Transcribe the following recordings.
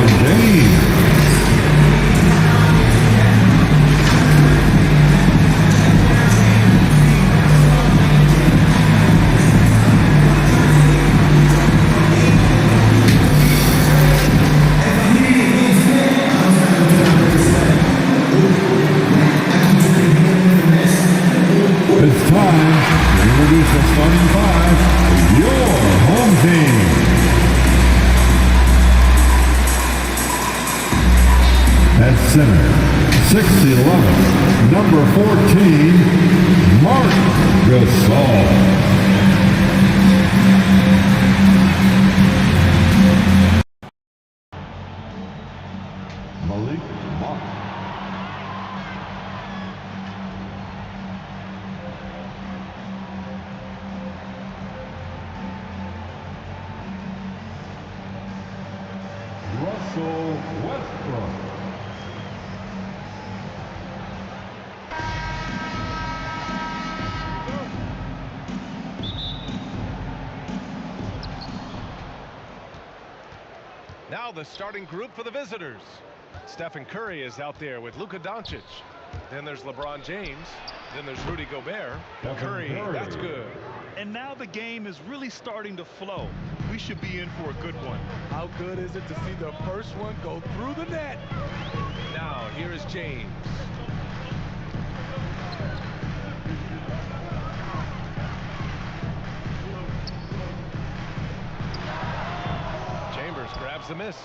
James. It's time to introduce the starting five of your home team. At center, 6'11", number 14, Marc Gasol. Malik Monk. Russell Westbrook. Now the starting group for the visitors. Stephen Curry is out there with Luka Doncic. Then there's LeBron James. Then there's Rudy Gobert. Curry, that's good. And now the game is really starting to flow. We should be in for a good one. How good is it to see the first one go through the net? Now here is James. Chambers grabs the miss.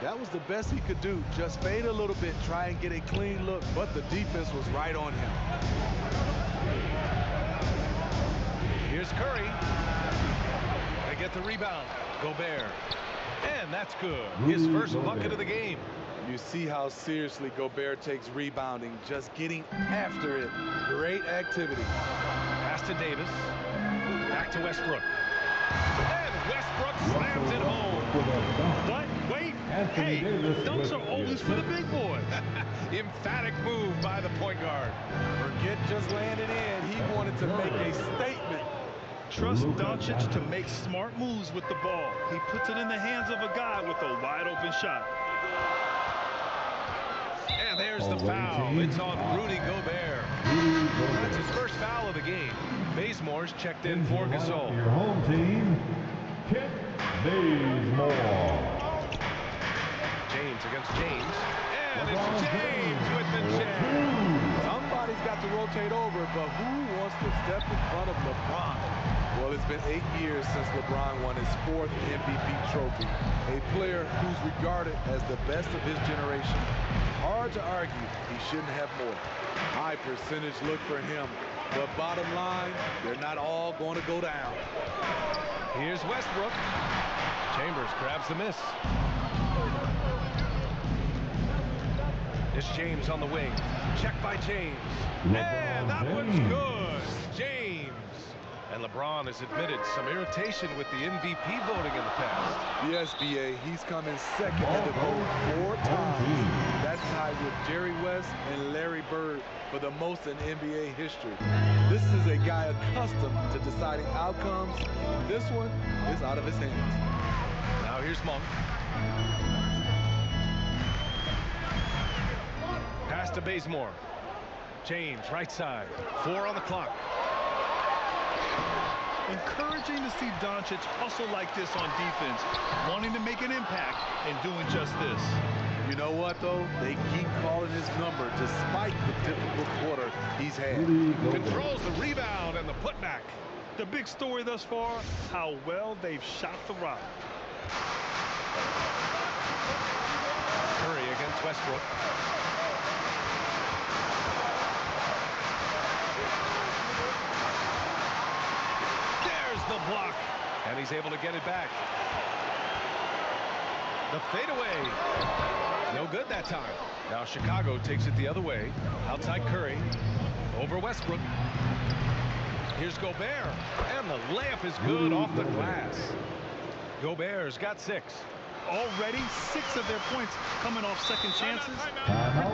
That was the best he could do. Just fade a little bit, try and get a clean look, but the defense was right on him. Here's Curry. They get the rebound. Gobert. And that's good. His first bucket of the game. You see how seriously Gobert takes rebounding, just getting after it. Great activity. Pass to Davis. Back to Westbrook. And Westbrook slams it home. What? Wait. Hey, dunks are always for the big boys. Emphatic move by the point guard. Forget just landing in. He wanted to make a statement. Trust Doncic to make smart moves with the ball. He puts it in the hands of a guy with a wide open shot. And there's the foul. It's on Rudy Gobert. That's his first foul of the game. Bazemore's checked in for Gasol. Your home team, Kent Bazemore. James against James. And it's James with the jam. Somebody's got to rotate over, but who wants to step in front of LeBron? Well, it's been 8 years since LeBron won his 4th MVP trophy. A player who's regarded as the best of his generation. Hard to argue he shouldn't have more. High percentage look for him. But bottom line, they're not all going to go down. Here's Westbrook. Chambers grabs the miss. It's James on the wing. Check by James. And that one's good. James. And LeBron has admitted some irritation with the MVP voting in the past. Yes, B.A., he's come in second in the vote 4 times. That's tied with Jerry West and Larry Bird for the most in NBA history. This is a guy accustomed to deciding outcomes. This one is out of his hands. Now here's Monk. Pass to Bazemore. James, right side. 4 on the clock. Encouraging to see Doncic hustle like this on defense, wanting to make an impact and doing just this. You know what, though? They keep calling his number despite the difficult quarter he's had. Controls the rebound and the putback. The big story thus far, how well they've shot the rock. Curry against Westbrook. The block, and he's able to get it back. The fadeaway, no good that time. Now Chicago takes it the other way. Outside Curry, over Westbrook. Here's Gobert, and the layup is good off the glass. Gobert's got 6. Already 6 of their points coming off second chances.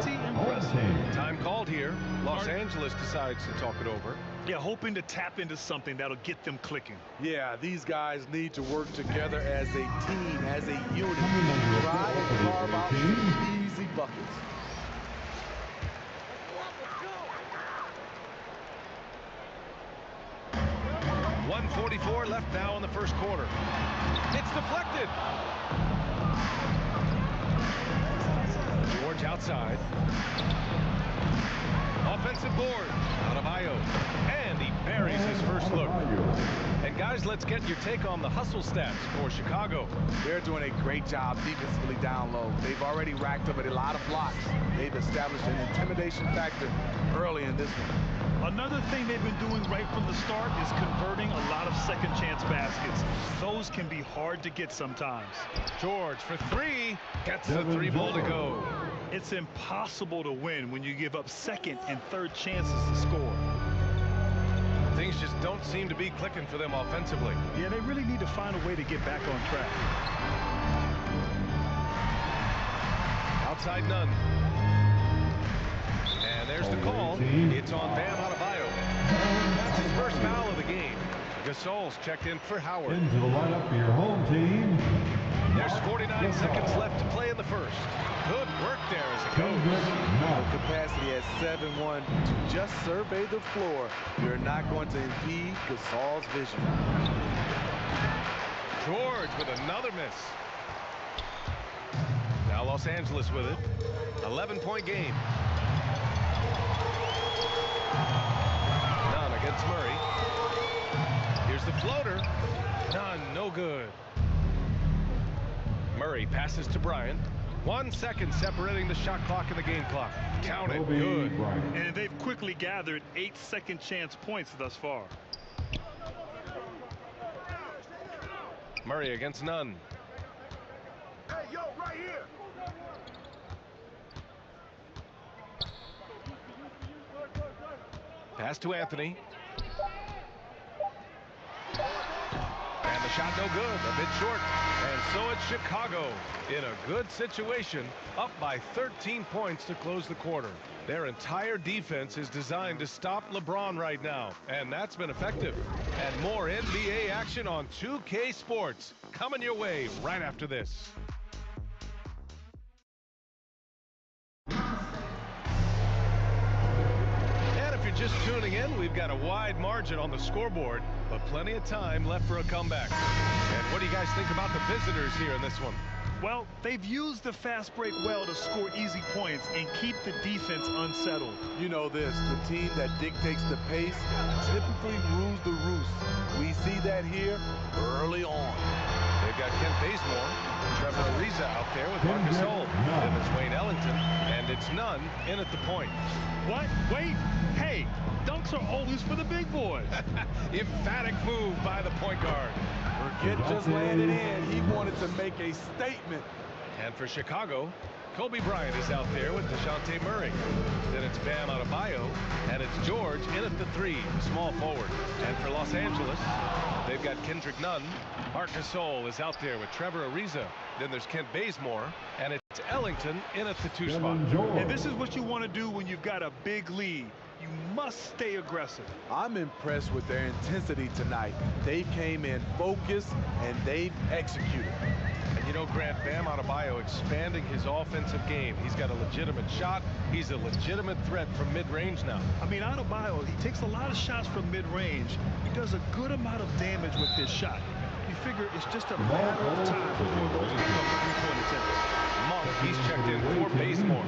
Pretty impressive. Time called here. Los Angeles decides to talk it over. Yeah, hoping to tap into something that'll get them clicking. Yeah, these guys need to work together as a team, as a unit. Coming under the Try ball for and the carve out away team. some easy buckets. .144 left now in the first quarter. It's deflected. George outside. Offensive board. Adebayo. And he buries his first look. And guys, let's get your take on the hustle stats for Chicago. They're doing a great job defensively down low. They've already racked up a lot of blocks. They've established an intimidation factor early in this one. Another thing they've been doing right from the start is converting a lot of second chance baskets. Those can be hard to get sometimes. George for three. Gets the three ball to go. It's impossible to win when you give up second and third chances to score. Things just don't seem to be clicking for them offensively. Yeah, they really need to find a way to get back on track. Outside none. And there's the call. It's on Bam Adebayo. That's his first foul of the game. Gasol's checked in for Howard. Into the lineup for your home team. There's 49 seconds left to play in the first. Good work there as it goes. With capacity at 7-1 to just survey the floor, you're not going to impede Gasol's vision. George with another miss. Now Los Angeles with it. 11-point game. None against Murray. Here's the floater. None, no good. Murray passes to Bryant. 1 second separating the shot clock and the game clock. Count it. Good. And they've quickly gathered 8 second chance points thus far. Murray against Nunn. Hey, yo, right here. Pass to Anthony. And the shot no good, a bit short. And so it's Chicago in a good situation, up by 13 points to close the quarter. Their entire defense is designed to stop LeBron right now, and that's been effective. And more NBA action on 2K Sports coming your way right after this. Just tuning in, we've got a wide margin on the scoreboard, but plenty of time left for a comeback. And what do you guys think about the visitors here in this one? Well, they've used the fast break well to score easy points and keep the defense unsettled. You know this, the team that dictates the pace typically rules the roost. We see that here early on. They've got Kent Bazemore, Trevor Ariza out there with Marc Gasol. Then it's Wayne Ellington, and it's Nunn in at the point. What? Wait! Hey, dunks are always for the big boys. Emphatic move by the point guard. Burkett just landed in. He wanted to make a statement. And for Chicago, Kobe Bryant is out there with DeJounte Murray. Then it's Bam Adebayo, and it's George in at the three, small forward. And for Los Angeles, they've got Kendrick Nunn. Marc Gasol is out there with Trevor Ariza. Then there's Kent Bazemore, and it's Ellington in at the two spot. And this is what you want to do when you've got a big lead. You must stay aggressive. I'm impressed with their intensity tonight. They came in focused, and they've executed. And you know, Grant, Bam Adebayo expanding his offensive game. He's got a legitimate shot. He's a legitimate threat from mid-range now. I mean, Adebayo, he takes a lot of shots from mid-range. He does a good amount of damage with his shot. You figure it's just a matter of time before those become three-point attempts. Monk, he's checked in for Bazemore.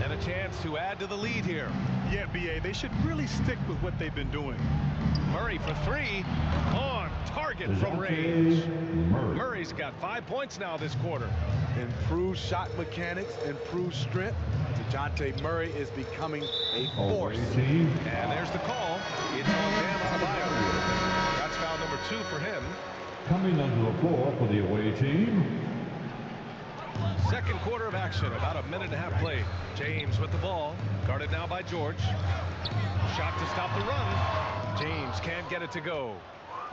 And a chance to add to the lead here. Yeah, B.A., they should really stick with what they've been doing. Murray for three. On target from range. Murray's got 5 points now this quarter. Improved shot mechanics, improved strength. DeJounte Murray is becoming a force. And there's the call. It's on Bam Adebayo. That's foul number 2 for him. Coming onto the floor for the away team. Second quarter of action, about a minute and a half played. James with the ball, guarded now by George. Shot to stop the run. James can't get it to go.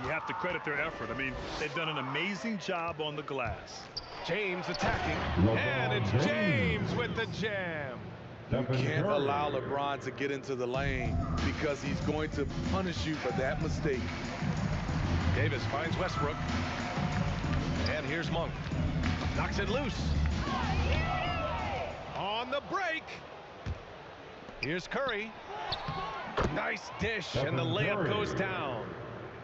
You have to credit their effort. I mean, they've done an amazing job on the glass. James attacking, and it's James with the jam. You can't allow LeBron to get into the lane because he's going to punish you for that mistake. Davis finds Westbrook. And here's Monk. Knocks it loose. On the break. Here's Curry. Nice dish, and the layup goes down.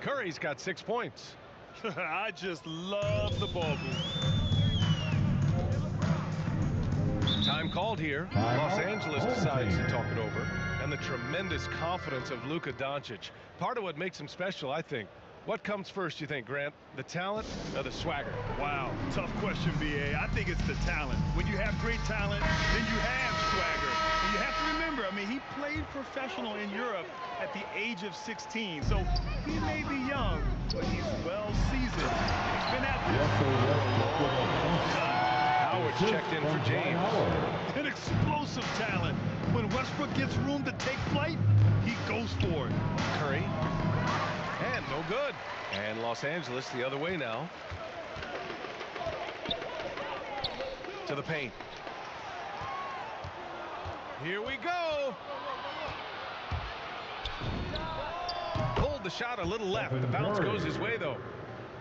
Curry's got 6 points. I just love the ball move. Time called here. Los Angeles decides to talk it over. And the tremendous confidence of Luka Doncic. Part of what makes him special, I think. What comes first, you think, Grant? The talent or the swagger? Wow, tough question, B.A. I think it's the talent. When you have great talent, then you have swagger. And you have to remember, I mean, he played professional in Europe at the age of 16. So he may be young, but he's well seasoned. He's been out there for a long time. Howard's checked in for James. An explosive talent. When Westbrook gets room to take flight, he goes for it. Curry. And no good. And Los Angeles the other way now. To the paint. Here we go. Pulled the shot a little left. The bounce goes his way, though.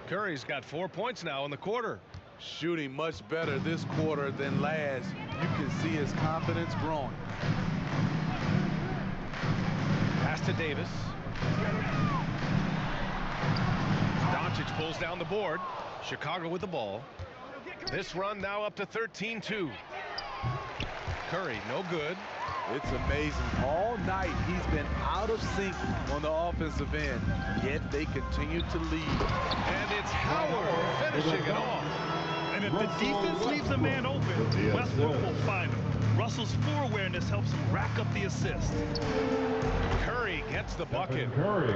Curry's got 4 points now in the quarter. Shooting much better this quarter than last. You can see his confidence growing. Pass to Davis. Doncic pulls down the board. Chicago with the ball. This run now up to 13-2. Curry, no good. It's amazing. All night he's been out of sync on the offensive end, yet they continue to lead. And it's Howard finishing it off. And if the defense leaves a man open, Westbrook will find him. Russell's floor awareness helps him rack up the assist. Curry gets the bucket.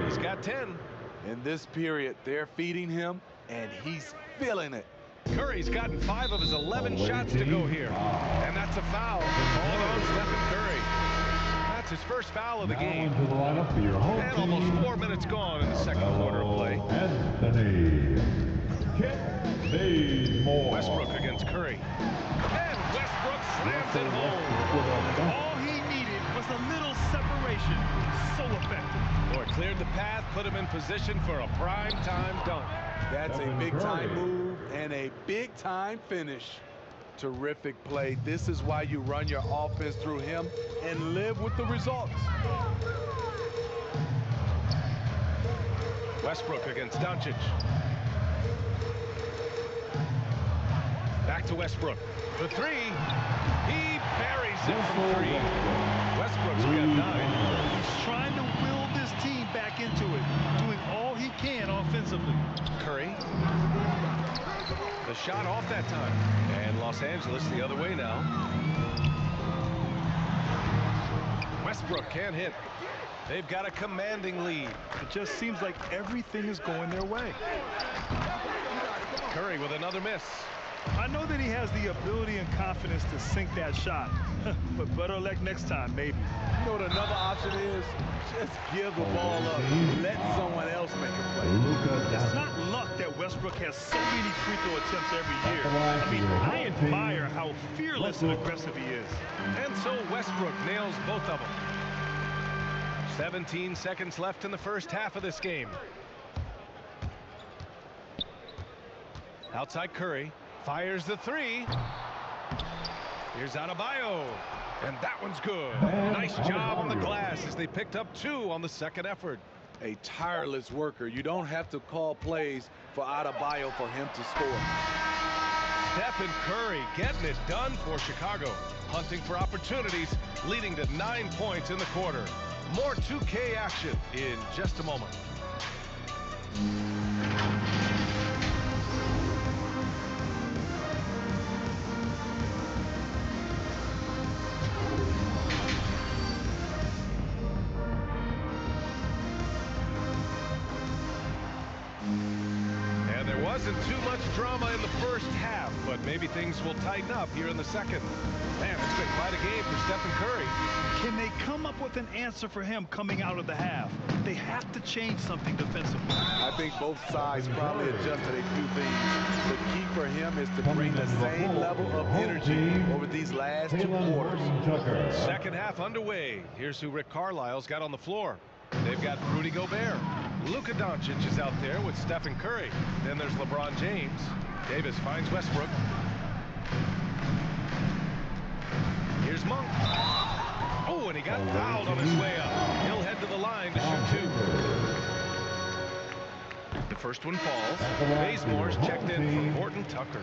He's got 10. In this period, they're feeding him, and he's feeling it. Curry's gotten 5 of his 11 shots to go here. And that's a foul. Called on Stephen Curry. That's his first foul of the game. And almost 4 minutes gone in the second quarter of play. Anthony Bazemore. Westbrook against Curry. And Westbrook slams it home. All he needed was a little separation. So effective. Boy, cleared the path, put him in position for a prime-time dunk. That's a big-time move and a big-time finish. Terrific play. This is why you run your offense through him and live with the results. Westbrook against Doncic. Back to Westbrook. The three. He buries it from 3. Westbrook's got 9. He's trying to will this team back into it, doing all he can offensively. Curry. The shot off that time. And Los Angeles the other way now. Westbrook can't hit. They've got a commanding lead. It just seems like everything is going their way. Curry with another miss. I know that he has the ability and confidence to sink that shot, but better luck next time, maybe. You know what another option is? Just give the ball up. Let someone else make a play. It's not luck that Westbrook has so many free throw attempts every year. I mean, I admire how fearless and aggressive he is. And so Westbrook nails both of them. 17 seconds left in the first half of this game. Outside Curry. Fires the 3. Here's Adebayo. And that one's good. Nice job on the glass as they picked up 2 on the second effort. A tireless worker. You don't have to call plays for Adebayo for him to score. Stephen Curry getting it done for Chicago. Hunting for opportunities, leading to 9 points in the quarter. More 2K action in just a moment. And there wasn't too much drama in the first half, but maybe things will tighten up here in the second. Man, it's been quite tie the game for Stephen Curry. Can they come up with an answer for him coming out of the half? They have to change something defensively. I think both sides probably adjusted a few things. The key for him is to bring the same level of energy over these last 2 quarters. Second half underway. Here's who Rick Carlisle's got on the floor. They've got Rudy Gobert. Luka Doncic is out there with Stephen Curry. Then there's LeBron James. Davis finds Westbrook. Here's Monk. Oh, and he got fouled on his way up. He'll head to the line to shoot 2. The first one falls. Bazemore's checked in for Horton Tucker.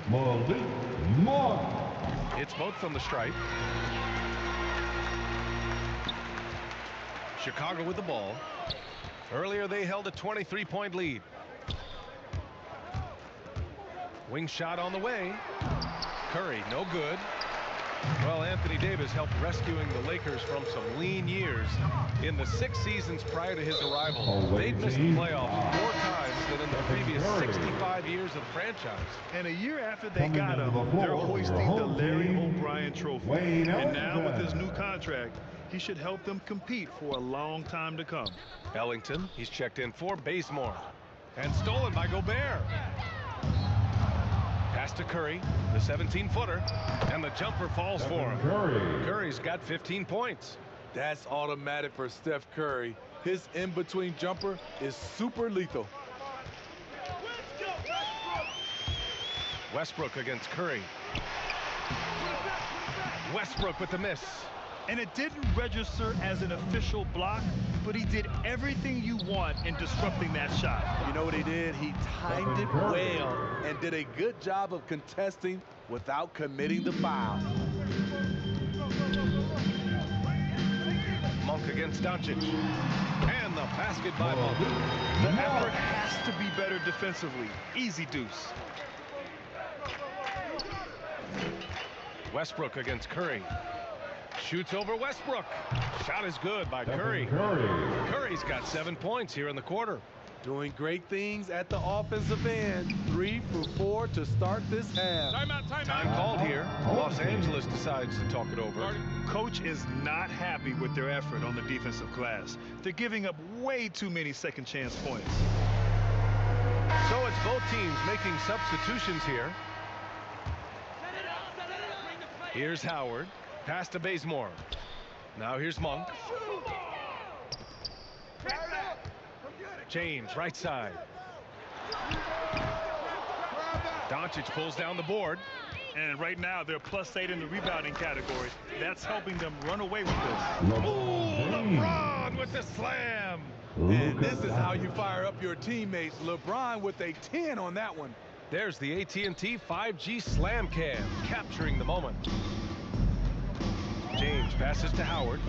It's both from the stripe. Chicago with the ball. Earlier they held a 23-point lead. Wing shot on the way. Curry, no good. Well, Anthony Davis helped rescuing the Lakers from some lean years. In the 6 seasons prior to his arrival, they'd missed the playoffs more times than in the previous 65 years of the franchise. And a year after they got him, they're hoisting the Larry O'Brien Trophy. And now with his new contract, he should help them compete for a long time to come. Ellington, he's checked in for Bazemore. And stolen by Gobert. Pass to Curry, the 17-footer, and the jumper falls for him. Curry's got 15 points. That's automatic for Steph Curry. His in-between jumper is super lethal. Westbrook against Curry. Westbrook with the miss. And it didn't register as an official block, but he did everything you want in disrupting that shot. You know what he did? He timed it well and did a good job of contesting without committing the foul. Monk against Doncic. And the basket by Monk. The effort has to be better defensively. Easy deuce. Westbrook against Curry. Shoots over Westbrook. Shot is good by Curry. Curry's got 7 points here in the quarter. Doing great things at the offensive end. 3 for 4 to start this half. Time called here. Los Angeles decides to talk it over. Coach is not happy with their effort on the defensive glass. They're giving up way too many second chance points. So it's both teams making substitutions here. Here's Howard. Pass to Bazemore. Now here's Monk. James, right side. Doncic pulls down the board. And right now, they're +8 in the rebounding category. That's helping them run away with this. Ooh, LeBron with the slam. And this is how you fire up your teammates. LeBron with a 10 on that one. There's the AT&T 5G Slam Cam, capturing the moment. James passes to Howard.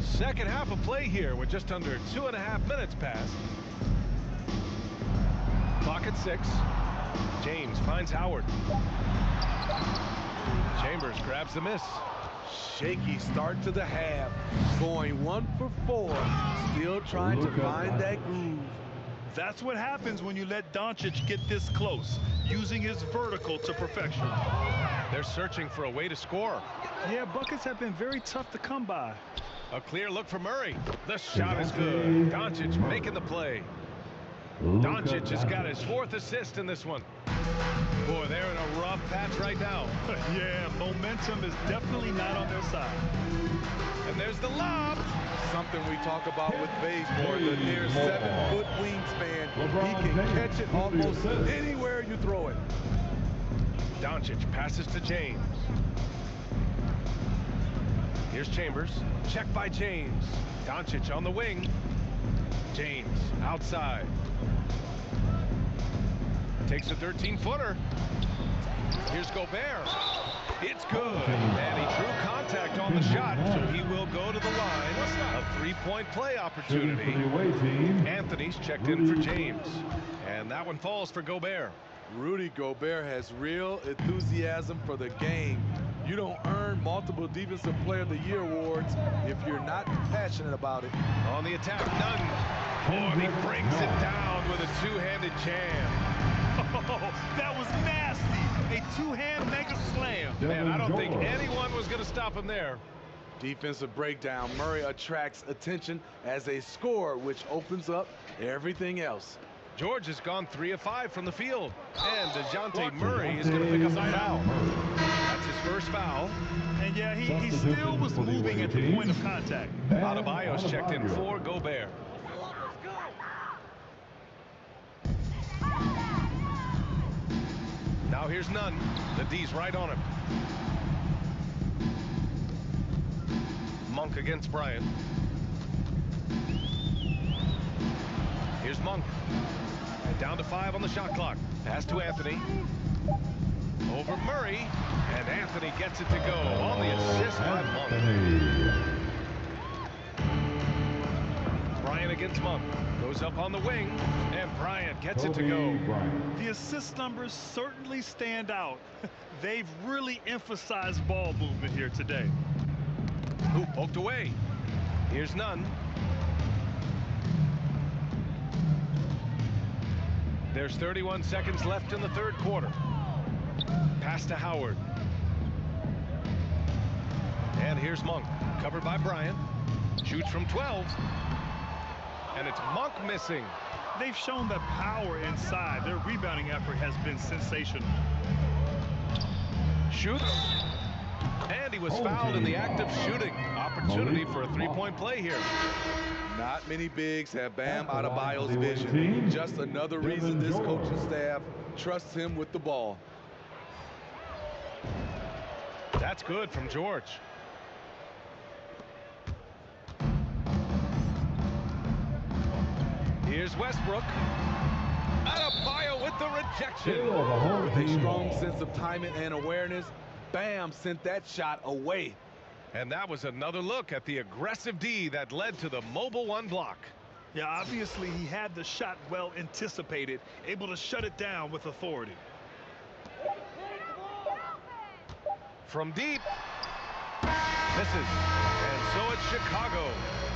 Second half of play here with just under 2.5 minutes passed. Clock at 6. James finds Howard. Chambers grabs the miss. Shaky start to the half. Going 1 for 4. Still trying to find that groove. That's what happens when you let Doncic get this close, using his vertical to perfection. They're searching for a way to score. Yeah, buckets have been very tough to come by. A clear look for Murray. The shot is good. Doncic making the play. Doncic has got his 4th assist in this one. Boy, they're in a rough patch right now. Yeah, momentum is definitely not on their side. And there's the lob. Something we talk about with Bazemore, the near 7-foot wingspan. He can catch it almost anywhere you throw it. Doncic passes to James. Here's Chambers. Check by James. Doncic on the wing. James outside. Takes a 13-footer. Here's Gobert. It's good. And he drew contact on the shot, so he will go to the line. A 3-point play opportunity. Anthony's checked in for James. And that one falls for Gobert. Rudy Gobert has real enthusiasm for the game. You don't earn multiple Defensive Player of the Year awards if you're not passionate about it. On the attack, Nunn. Oh, and he brings it down with a 2-handed jam. Oh, that was nasty. A two-hand mega slam. Man, I don't think George. anyone was going to stop him there. Defensive breakdown. Murray attracts attention as a scorer, which opens up everything else. George has gone 3 of 5 from the field. And DeJounte Murray is going to pick up a foul. That's his first foul. And yeah, he still was moving at the point of contact. Adebayo's checked in for Gobert. Now here's Nunn. The D's right on him. Monk against Bryant. Here's Monk. Down to 5 on the shot clock. Pass to Anthony. Over Murray. And Anthony gets it to go on the assist by Monk. Bryant against Monk. Goes up on the wing. And Bryant gets it to go. The assist numbers certainly stand out. They've really emphasized ball movement here today. Ooh, poked away. Here's Nunn. There's 31 seconds left in the third quarter. Pass to Howard. And here's Monk. Covered by Bryant. Shoots from 12. And it's Monk missing. They've shown the power inside. Their rebounding effort has been sensational. Shoots. And he was fouled in the act of shooting. Opportunity for a three-point play here. Not many bigs have Bam Adebayo's vision. Just another reason this coaching staff trusts him with the ball. That's good from George. Here's Westbrook. Adebayo with the rejection. With a strong sense of timing and awareness, Bam sent that shot away. And that was another look at the aggressive D that led to the mobile one block. Yeah, obviously he had the shot well anticipated, able to shut it down with authority. From deep. Misses. And so it's Chicago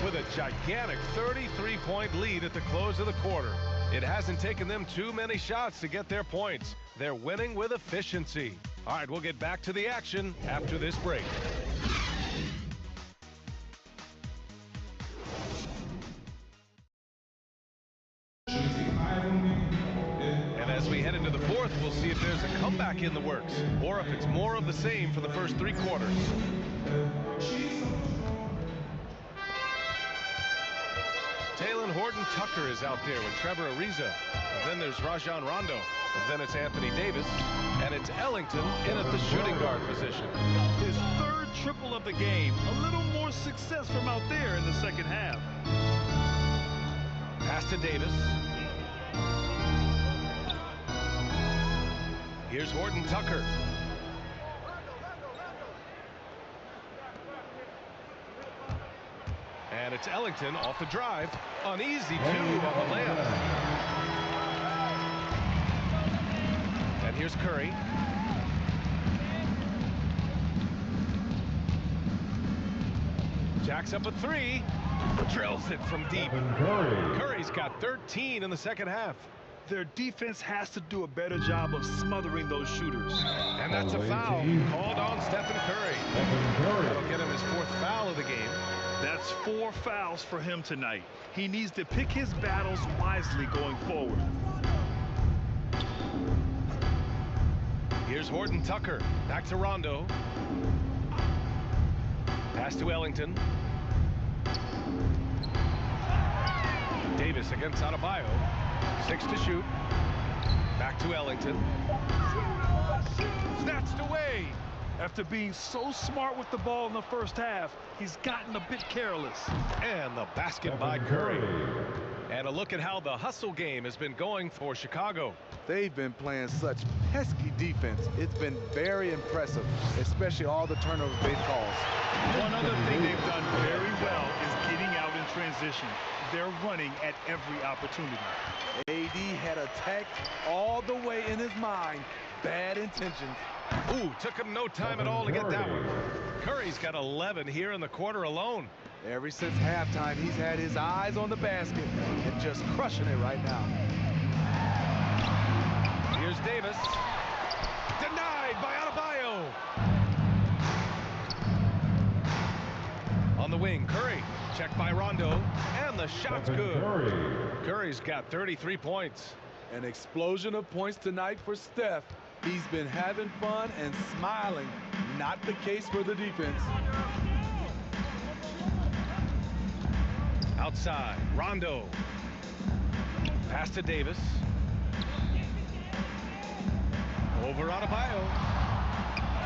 with a gigantic 33-point lead at the close of the quarter. It hasn't taken them too many shots to get their points. They're winning with efficiency. All right, we'll get back to the action after this break. And as we head into the fourth, we'll see if there's a comeback in the works or if it's more of the same for the first 3 quarters. Talen Horton-Tucker is out there with Trevor Ariza. And then there's Rajon Rondo. And then it's Anthony Davis. And it's Ellington in at the shooting guard position. His third triple of the game. A little more success from out there in the second half. Pass to Davis. Here's Horton-Tucker. And it's Ellington off the drive. An easy 2 on the layup. And here's Curry. Jacks up a 3. Drills it from deep. Curry's got 13 in the second half. Their defense has to do a better job of smothering those shooters. And that's a foul called on Stephen Curry. That'll get him his 4th foul of the game. That's 4 fouls for him tonight. He needs to pick his battles wisely going forward. Here's Horton-Tucker. Back to Rondo. Pass to Ellington. Davis against Adebayo. 6 to shoot. Back to Ellington. Snatched away. After being so smart with the ball in the first half, he's gotten a bit careless. And the basket by Curry. And a look at how the hustle game has been going for Chicago. They've been playing such pesky defense. It's been very impressive, especially all the turnover big calls. One other thing they've done very well is getting out in transition. They're running at every opportunity. AD had attacked all the way in his mind. Bad intentions. Ooh, took him no time at all to get that one. Curry's got 11 here in the quarter alone. Ever since halftime, he's had his eyes on the basket and just crushing it right now. Here's Davis. Denied. Check by Rondo, and the shot's Stephen good. Curry. Curry's got 33 points. An explosion of points tonight for Steph. He's been having fun and smiling. Not the case for the defense. Outside, Rondo. Pass to Davis. Over Adebayo.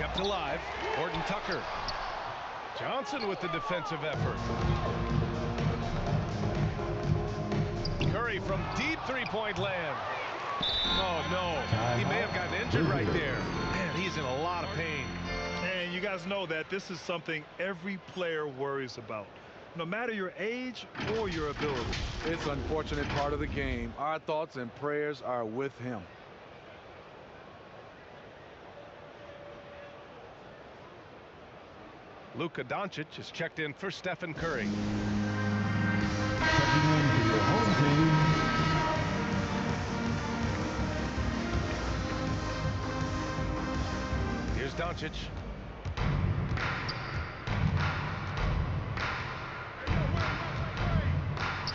Kept alive. Horton Tucker. Johnson with the defensive effort. Curry from deep three-point land. Oh, no. He may have gotten injured right there. Man, he's in a lot of pain. And you guys know that this is something every player worries about, no matter your age or your ability. It's an unfortunate part of the game. Our thoughts and prayers are with him. Luka Doncic is checked in for Stephen Curry. Checking in for your home team, Here's Doncic.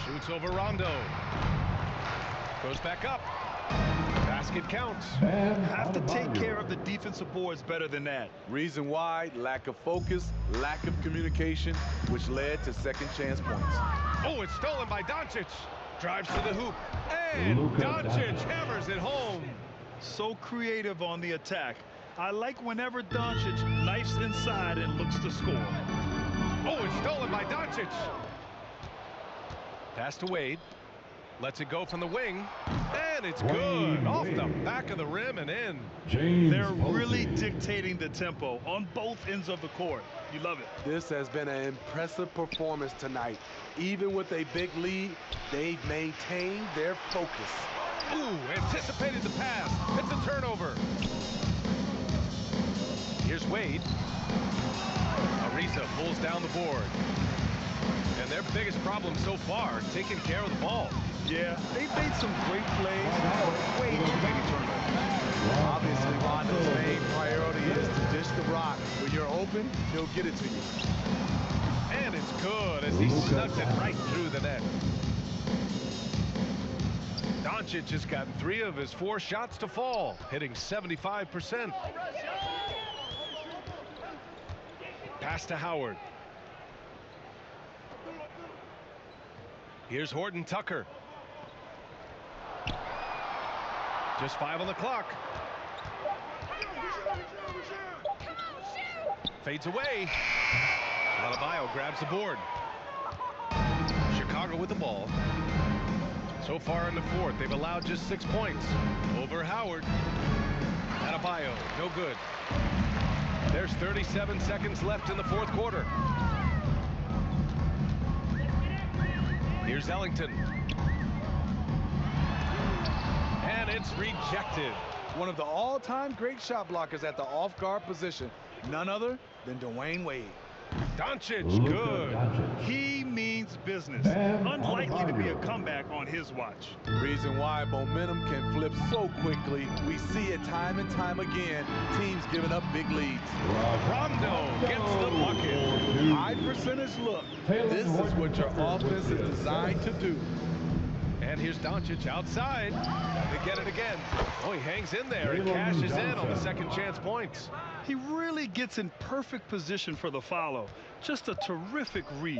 Shoots over Rondo. Goes back up. Basket counts. Bam Have to take Adebayo. care of the defensive boards better than that. Reason why: lack of focus, lack of communication, which led to second chance points. Oh, it's stolen by Doncic. Drives to the hoop. And Luka Doncic Doncic. hammers it home. So creative on the attack. I like whenever Doncic knifes inside and looks to score. Oh, it's stolen by Doncic. Pass to Wade. Lets it go from the wing. And it's good. Wayne Off the Wade. back of the rim and in. James They're really Posey. dictating the tempo on both ends of the court. You love it. This has been an impressive performance tonight. Even with a big lead, they've maintained their focus. Ooh, anticipated the pass. It's a turnover. Here's Wade. Ariza pulls down the board. And their biggest problem so far, taking care of the ball. Yeah, they've made some great plays, but way too many turnovers. Obviously, Rondo's main priority is to dish the rock. When you're open, he'll get it to you. And it's good as he snugs it right through the net. Doncic has gotten 3 of his 4 shots to fall, hitting 75%. Pass to Howard. Here's Horton Tucker. Just 5 on the clock. Fades away. Adebayo grabs the board. Chicago with the ball. So far in the fourth, they've allowed just 6 points. Over Howard. Adebayo, no good. There's 37 seconds left in the fourth quarter. Here's Ellington. And it's rejected. One of the all-time great shot blockers at the off-guard position. None other than Dwayne Wade. Doncic, Luka good. Doncic. He means business. Bam Unlikely to be a Adebayo. comeback on his watch. Reason why momentum can flip so quickly. We see it time and time again. Teams giving up big leads. Rondo gets the bucket. High percentage look. This is what your offense is designed to do. And here's Doncic outside. They get it again. Oh, he hangs in there and Jalen cashes in on the Johnson. second chance points. He really gets in perfect position for the follow. Just a terrific read.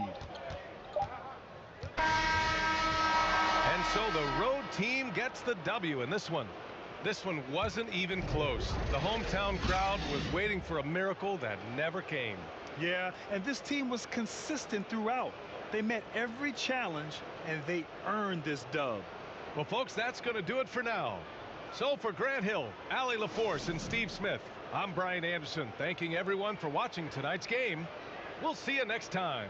And so the road team gets the W in this one. This one wasn't even close. The hometown crowd was waiting for a miracle that never came. Yeah, and this team was consistent throughout. They met every challenge, and they earned this dub. Well, folks, that's going to do it for now. So for Grant Hill, Allie LaForce, and Steve Smith, I'm Brian Anderson, thanking everyone for watching tonight's game. We'll see you next time.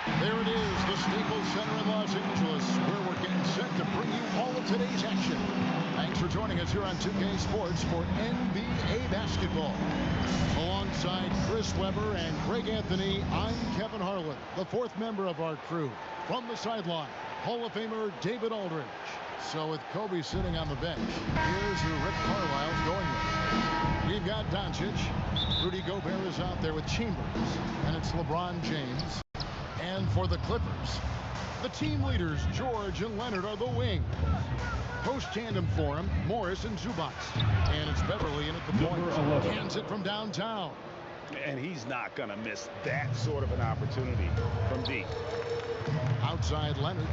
There it is, the Staples Center in Los Angeles, where we're getting set to bring you all of today's action. Thanks for joining us here on 2K Sports for NBA basketball. Alongside Chris Webber and Greg Anthony, I'm Kevin Harlan, the fourth member of our crew. From the sideline, Hall of Famer David Aldridge. So with Kobe sitting on the bench, here's who Rick Carlisle's going with. We've got Doncic. Rudy Gobert is out there with Chambers. And it's LeBron James. And for the Clippers, the team leaders, George and Leonard, are the wings. Post-tandem for him, Morris and Zubac. And it's Beverly in at the point. Hands it from downtown. And he's not going to miss that sort of an opportunity from deep. Outside Leonard.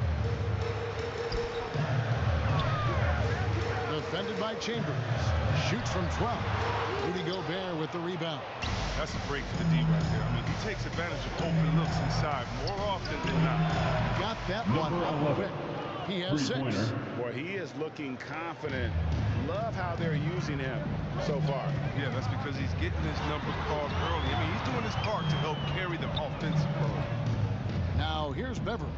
Defended by Chambers. Shoots from 12. Rudy Gobert with the rebound. That's a break for the D right there. I mean, he takes advantage of open looks inside more often than not. Got that one up quick. He has 6. Boy, he is looking confident. Love how they're using him so far. Yeah, that's because he's getting his number called early. I mean, he's doing his part to help carry them offensively. Now here's Beverly.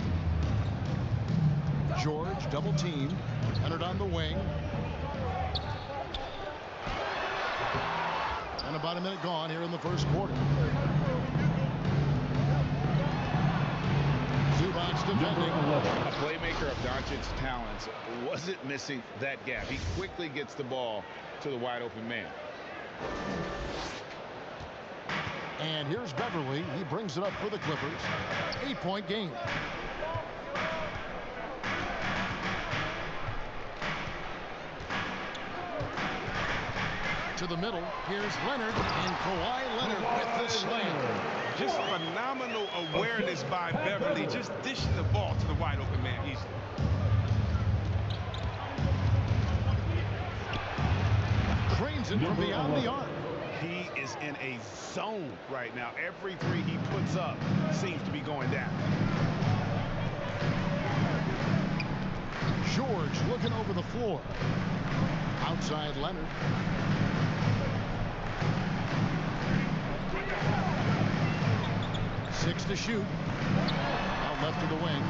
George double teamed. Leonard on the wing. And about a minute gone here in the first quarter. Zubac's defending. A playmaker of Doncic's talents wasn't missing that gap. He quickly gets the ball to the wide open man. And here's Beverly. He brings it up for the Clippers. 8-point game. To the middle. Here's Leonard, and Kawhi Leonard with the slam. Just phenomenal awareness by Beverly, just dishing the ball to the wide open man easily. Cranes it from beyond the arc. He is in a zone right now. Every three he puts up seems to be going down. George looking over the floor. Outside Leonard. Six to shoot. Out left of the wing.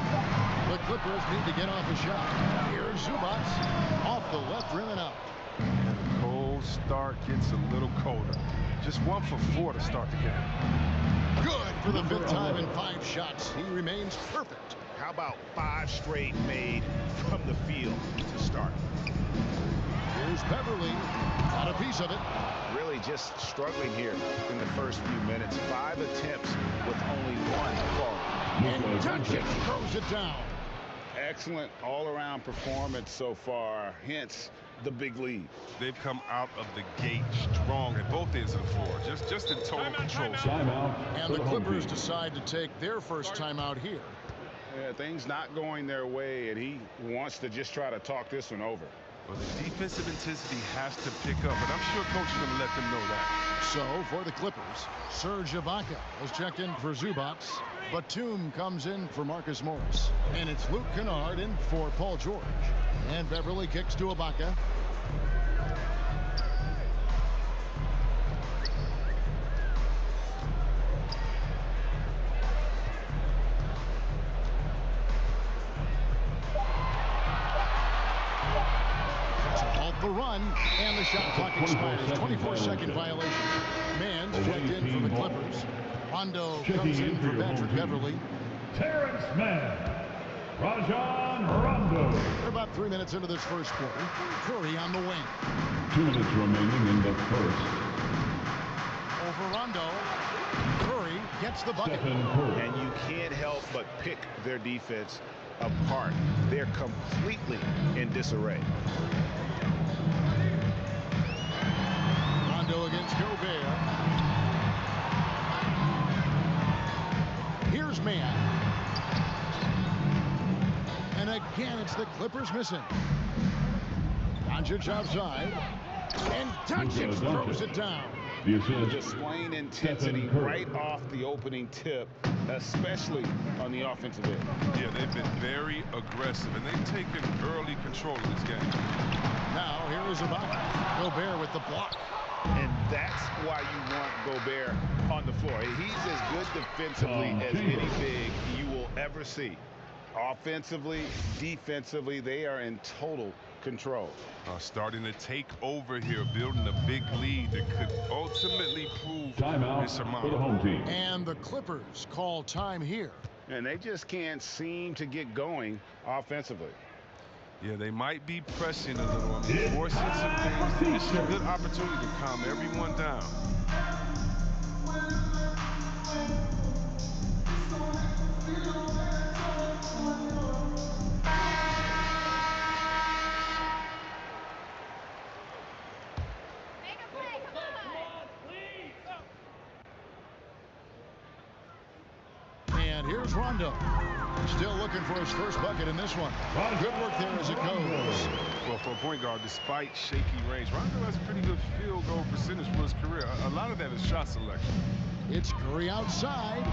The Clippers need to get off a shot. Here's Zubac. Off the left rim and out. And the cold start gets a little colder. Just 1 for 4 to start the game. Good for the 5th time in 5 shots. He remains perfect. How about 5 straight made from the field to start? Here's Beverly. Got a piece of it. Really just struggling here in the first few minutes. 5 attempts with only 1 fall. And Doncic throws it down. Excellent all-around performance so far, hence the big lead. They've come out of the gate strong at both ends of the floor, just in total control. Timeout. And the Clippers decide to take their first timeout here. Yeah, things not going their way, and he wants to just try to talk this one over. Well, the defensive intensity has to pick up, and I'm sure Coach is going to let them know that. So, for the Clippers, Serge Ibaka has checked in for Zubac. Batum comes in for Marcus Morris. And it's Luke Kennard in for Paul George. And Beverly kicks to Ibaka. The run, and the shot clock expires. 24-second violation. Mann's checked in for the Clippers. Rondo comes in for Patrick Beverly. Terrence Mann. Rajon Rondo. They're about 3 minutes into this first quarter. Curry on the wing. 2 minutes remaining in the first. Over Rondo. Curry gets the bucket. Stephen Curry. And you can't help but pick their defense apart. They're completely in disarray. Rondo against Gobert. Here's Mann. And again, it's the Clippers missing. Doncic outside. And Doncic throws it down. The assist. Displaying intensity right off the opening tip, especially on the offensive end. Yeah, they've been very aggressive, and they've taken early control of this game. Now, here is Ibaka. Gobert with the block. And that's why you want Gobert on the floor. He's as good defensively as any big you will ever see. Offensively, defensively, they are in total control. Starting to take over here, building a big lead that could ultimately prove Timeout for the home team. And the Clippers call time here. And they just can't seem to get going offensively. Yeah, they might be pressing a little. I mean, forcing some things. This is a good opportunity to calm everyone down. And here's Rondo. Still looking for his first bucket in this one. Good work there as it goes. Well, for a point guard, despite shaky range, Rondo has a pretty good field goal percentage for his career. A lot of that is shot selection. It's Curry outside.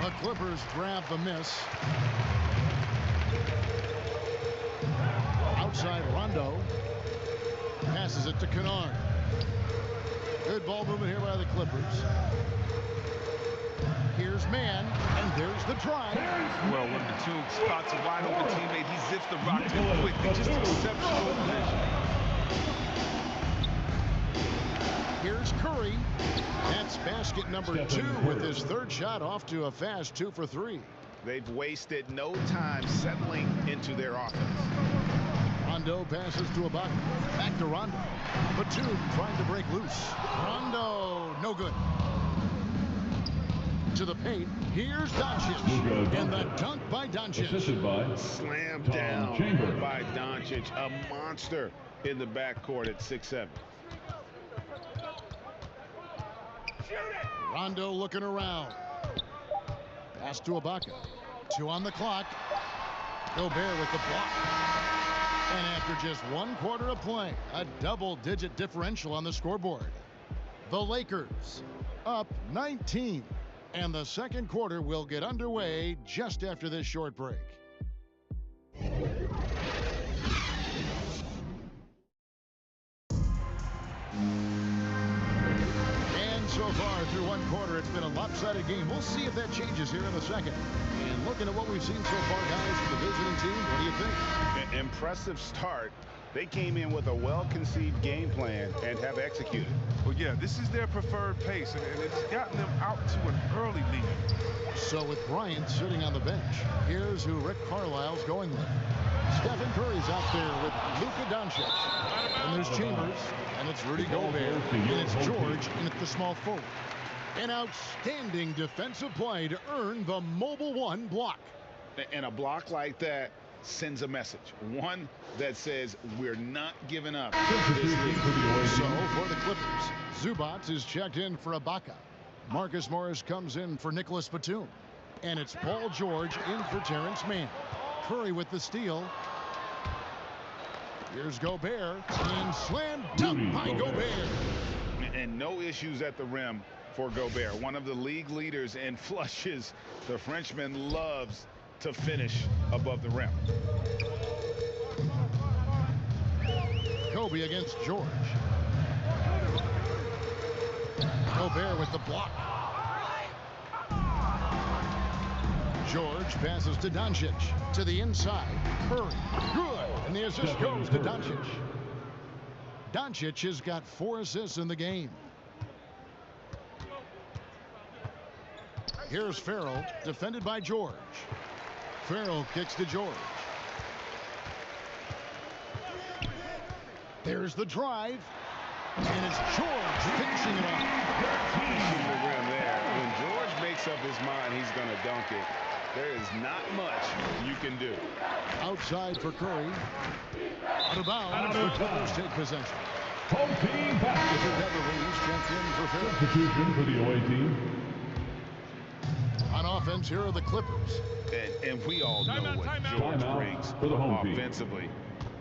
The Clippers grab the miss. Outside Rondo. Passes it to Kennard. Good ball movement here by the Clippers. Here's Mann, and there's the drive. Well, when the two spots a wide open teammate, he zips the rock to him quickly. Just exceptional vision. Here's Curry. That's basket number 2 with his third shot off to a fast 2 for 3. They've wasted no time settling into their offense. Rondo passes to Ibaka. Back to Rondo. Batum trying to break loose. Rondo, no good. To the paint. Here's Doncic. And the dunk by Doncic. Assisted by Slammed Tom down Chambers. by Doncic. A monster in the backcourt at 6'7". Rondo looking around. Pass to Ibaka. 2 on the clock. Gobert with the block. And after just 1 quarter of play, a double-digit differential on the scoreboard. The Lakers up 19. And the second quarter will get underway just after this short break. And so far through 1 quarter, it's been a lopsided game. We'll see if that changes here in the second. And looking at what we've seen so far, guys, from the visiting team, what do you think? Impressive start. They came in with a well-conceived game plan and have executed. Well, yeah, this is their preferred pace, and it's gotten them out to an early lead. So with Bryant sitting on the bench, here's who Rick Carlisle's going with. Stephen Curry's out there with Luka Doncic. And there's Chambers, and it's Rudy Gobert, and it's George, and it's the small forward. An outstanding defensive play to earn the Mobile One block. And a block like that sends a message. One that says we're not giving up this lead. So for the Clippers, Zubac is checked in for Ibaka. Marcus Morris comes in for Nicholas Batum. And it's Paul George in for Terrence Mann. Curry with the steal. Here's Gobert. And slam dunk by Gobert. And no issues at the rim for Gobert. One of the league leaders in flushes. The Frenchman loves to finish above the rim. Kobe against George. Gobert with the block. George passes to Doncic. To the inside. Curry. Good. And the assist goes to Doncic. Doncic has got 4 assists in the game. Here's Farrell, defended by George. Farrell kicks to George. There's the drive. And it's George finishing it off. Keeping the rim there. When George makes up his mind he's going to dunk it, there is not much you can do. Outside for Curry. Out of bounds. The Clippers take possession. Home team back. Beverly's checked in for Farrell. Substitution for the away team. On offense, here are the Clippers. And we all know what George brings for the home team. offensively.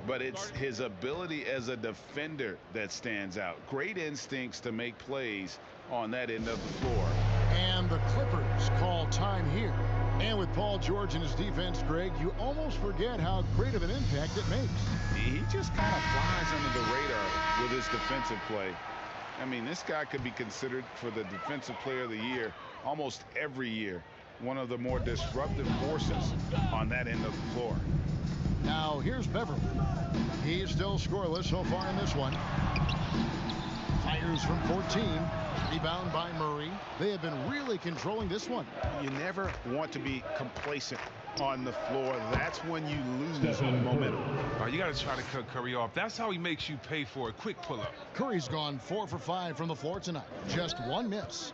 But it's his ability as a defender that stands out. Great instincts to make plays on that end of the floor. And the Clippers call time here. And with Paul George and his defense, Greg, you almost forget how great of an impact it makes. He just kind of flies under the radar with his defensive play. I mean, this guy could be considered for the Defensive Player of the Year almost every year. One of the more disruptive forces on that end of the floor. Now here's Beverly. He's still scoreless so far in this one. Fires from 14. Rebound by Murray. They have been really controlling this one. You never want to be complacent on the floor. That's when you lose momentum. You got to try to cut Curry off. That's how he makes you pay for a quick pull-up. Curry's gone 4 for 5 from the floor tonight. Just one miss.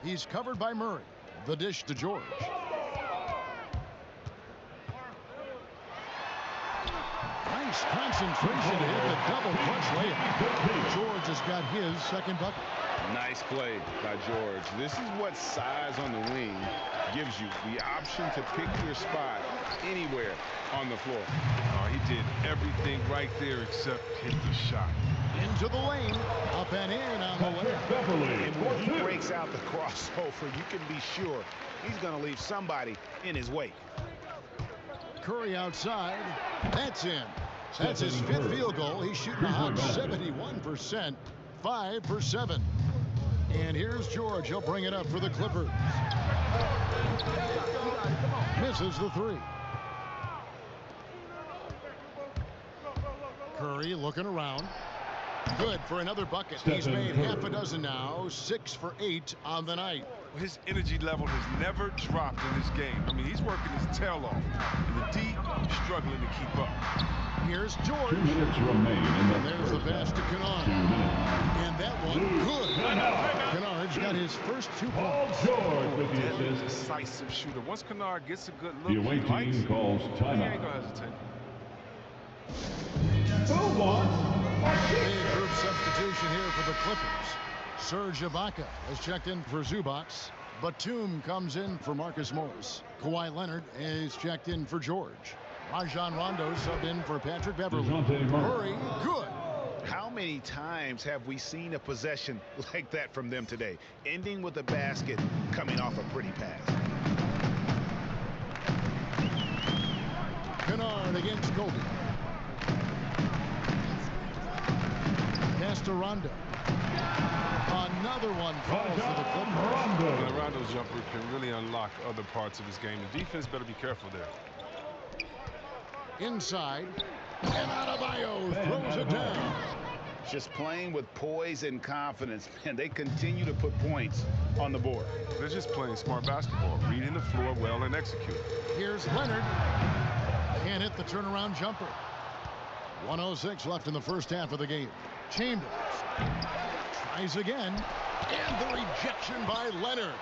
He's covered by Murray. The dish to George. Nice concentration to hit the double clutch layup. George has got his second bucket. Nice play by George. This is what size on the wing gives you, the option to pick your spot anywhere on the floor. Oh, he did everything right there except hit the shot. Into the lane, up and in on the layup. And when he breaks out the crossover, you can be sure he's going to leave somebody in his wake. Curry outside. That's in. That's his 5th field goal. He's shooting a hot 71%. 5 for 7. And here's George. He'll bring it up for the Clippers. Misses the 3. Curry looking around. Good for another bucket. He's made half a dozen now. 6 for 8 on the night. His energy level has never dropped in this game. I mean, he's working his tail off. In the D, struggling to keep up. Here's George. 2 minutes remain in the And there's the pass to Kennard. 2 minutes. And that one, good. Kennard's got his first 2 Paul points. George with the Deadly, assist. decisive shooter. Once Kennard gets a good look, The away he likes team it. calls He ain't timeout. gonna hesitate. Big group substitution here for the Clippers. Serge Ibaka has checked in for Zubac. Batum comes in for Marcus Morris. Kawhi Leonard is checked in for George. Rajon Rondo subbed in for Patrick Beverly. DeJounte Murray. Murray, good. How many times have we seen a possession like that from them today, ending with a basket coming off a pretty pass? Kennard against Kobe. Pass to Rondo. Another one falls for the Clippers. And Rondo's jumper can really unlock other parts of his game. The defense better be careful there. Inside. And Adebayo throws it down. Just playing with poise and confidence, man. They continue to put points on the board. They're just playing smart basketball, reading the floor well and executing. Here's Leonard. Can't hit the turnaround jumper. 1:06 left in the first half of the game. Chambers tries again. And the rejection by Leonard.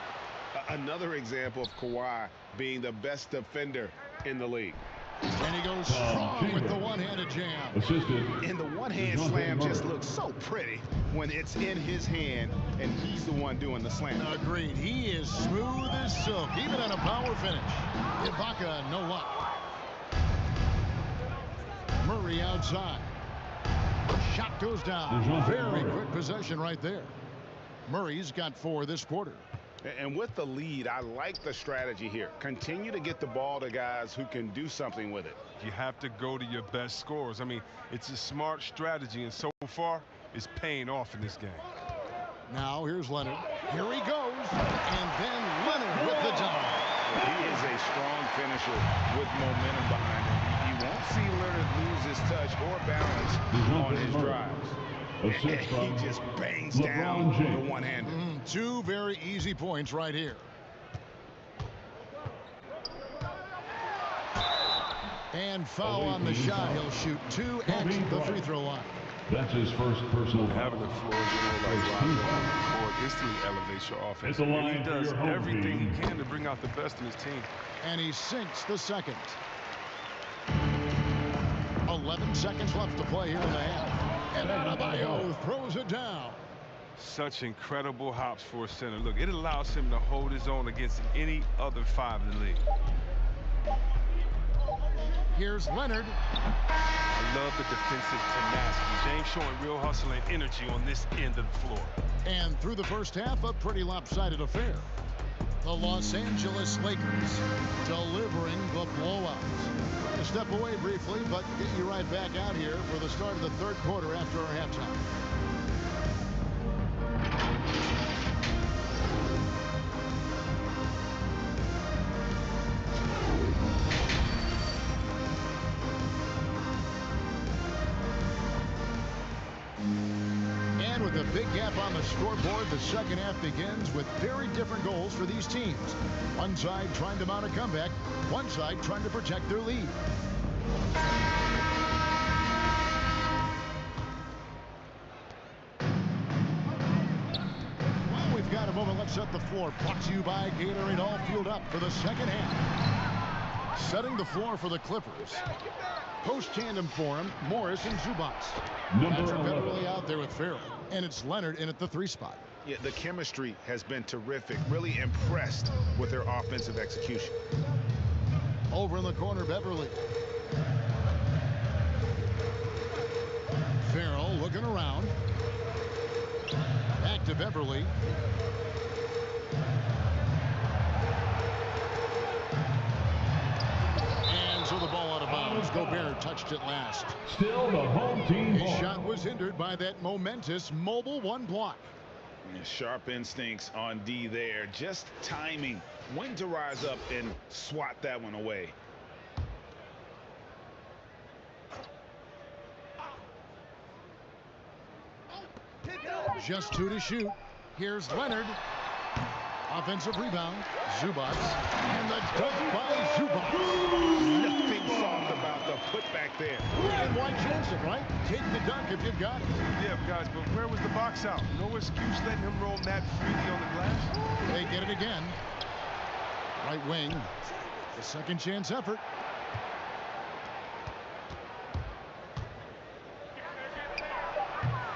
Another example of Kawhi being the best defender in the league. And he goes strong with the one-handed jam. Assisted. And the one-hand DeJounte slam Murray. just looks so pretty when it's in his hand and he's the one doing the slam. Agreed. He is smooth as silk, even on a power finish. Ibaka, no luck. Murray outside. Shot goes down. DeJounte Very Murray. quick possession right there. Murray's got 4 this quarter. And with the lead, I like the strategy here. Continue to get the ball to guys who can do something with it. You have to go to your best scorers. I mean, it's a smart strategy, and so far, it's paying off in this game. Now here's Leonard. Here he goes. And then Leonard with the dunk. He is a strong finisher with momentum behind him. You won't see Leonard lose his touch or balance on his drives. Assist He from just bangs LeBron down James. the one-hander. 2 very easy points right here. And foul on the shot. He'll shoot 2 at the free throw line. That's his first personal Having a floor general like Rondo on the court instantly elevates your offense. It's a And line he for does your home everything team. he can to bring out the best in his team. And he sinks the second. 11 seconds left to play here in the half. And Adebayo throws it down. Such incredible hops for a center. Look, it allows him to hold his own against any other 5 in the league. Here's Leonard. I love the defensive tenacity. James showing real hustle and energy on this end of the floor. And through the first half, a pretty lopsided affair. The Los Angeles Lakers delivering the blowout. We're going to step away briefly, but get you right back out here for the start of the third quarter after our halftime. And with a big gap on the scoreboard, the second half begins with very different goals for these teams. One side trying to mount a comeback, one side trying to protect their lead. Well, we've got a moment. Let's set the floor. Brought to you by Gatorade. All fueled up for the second half. Setting the floor for the Clippers. Post tandem for him, Morris and Zubac. Patrick Beverly out there with Farrell, and it's Leonard in at the 3 spot. Yeah, the chemistry has been terrific. Really impressed with their offensive execution. Over in the corner, Beverly. Farrell looking around. Back to Beverly. And so the ball out of bounds. Gobert touched it last. Still the home team His ball. shot was hindered by that momentous mobile 1 block. Yeah, sharp instincts on D there. Just timing when to rise up and swat that one away. Just 2 to shoot. Here's Leonard. Offensive rebound. Zubac. And the dunk by Zubac. Nothing soft about the putback there. And why chance it, right? Take the dunk if you've got it. Yeah, guys, but where was the box out? No excuse letting him roll that freely on the glass. They get it again. Right wing. The second chance effort.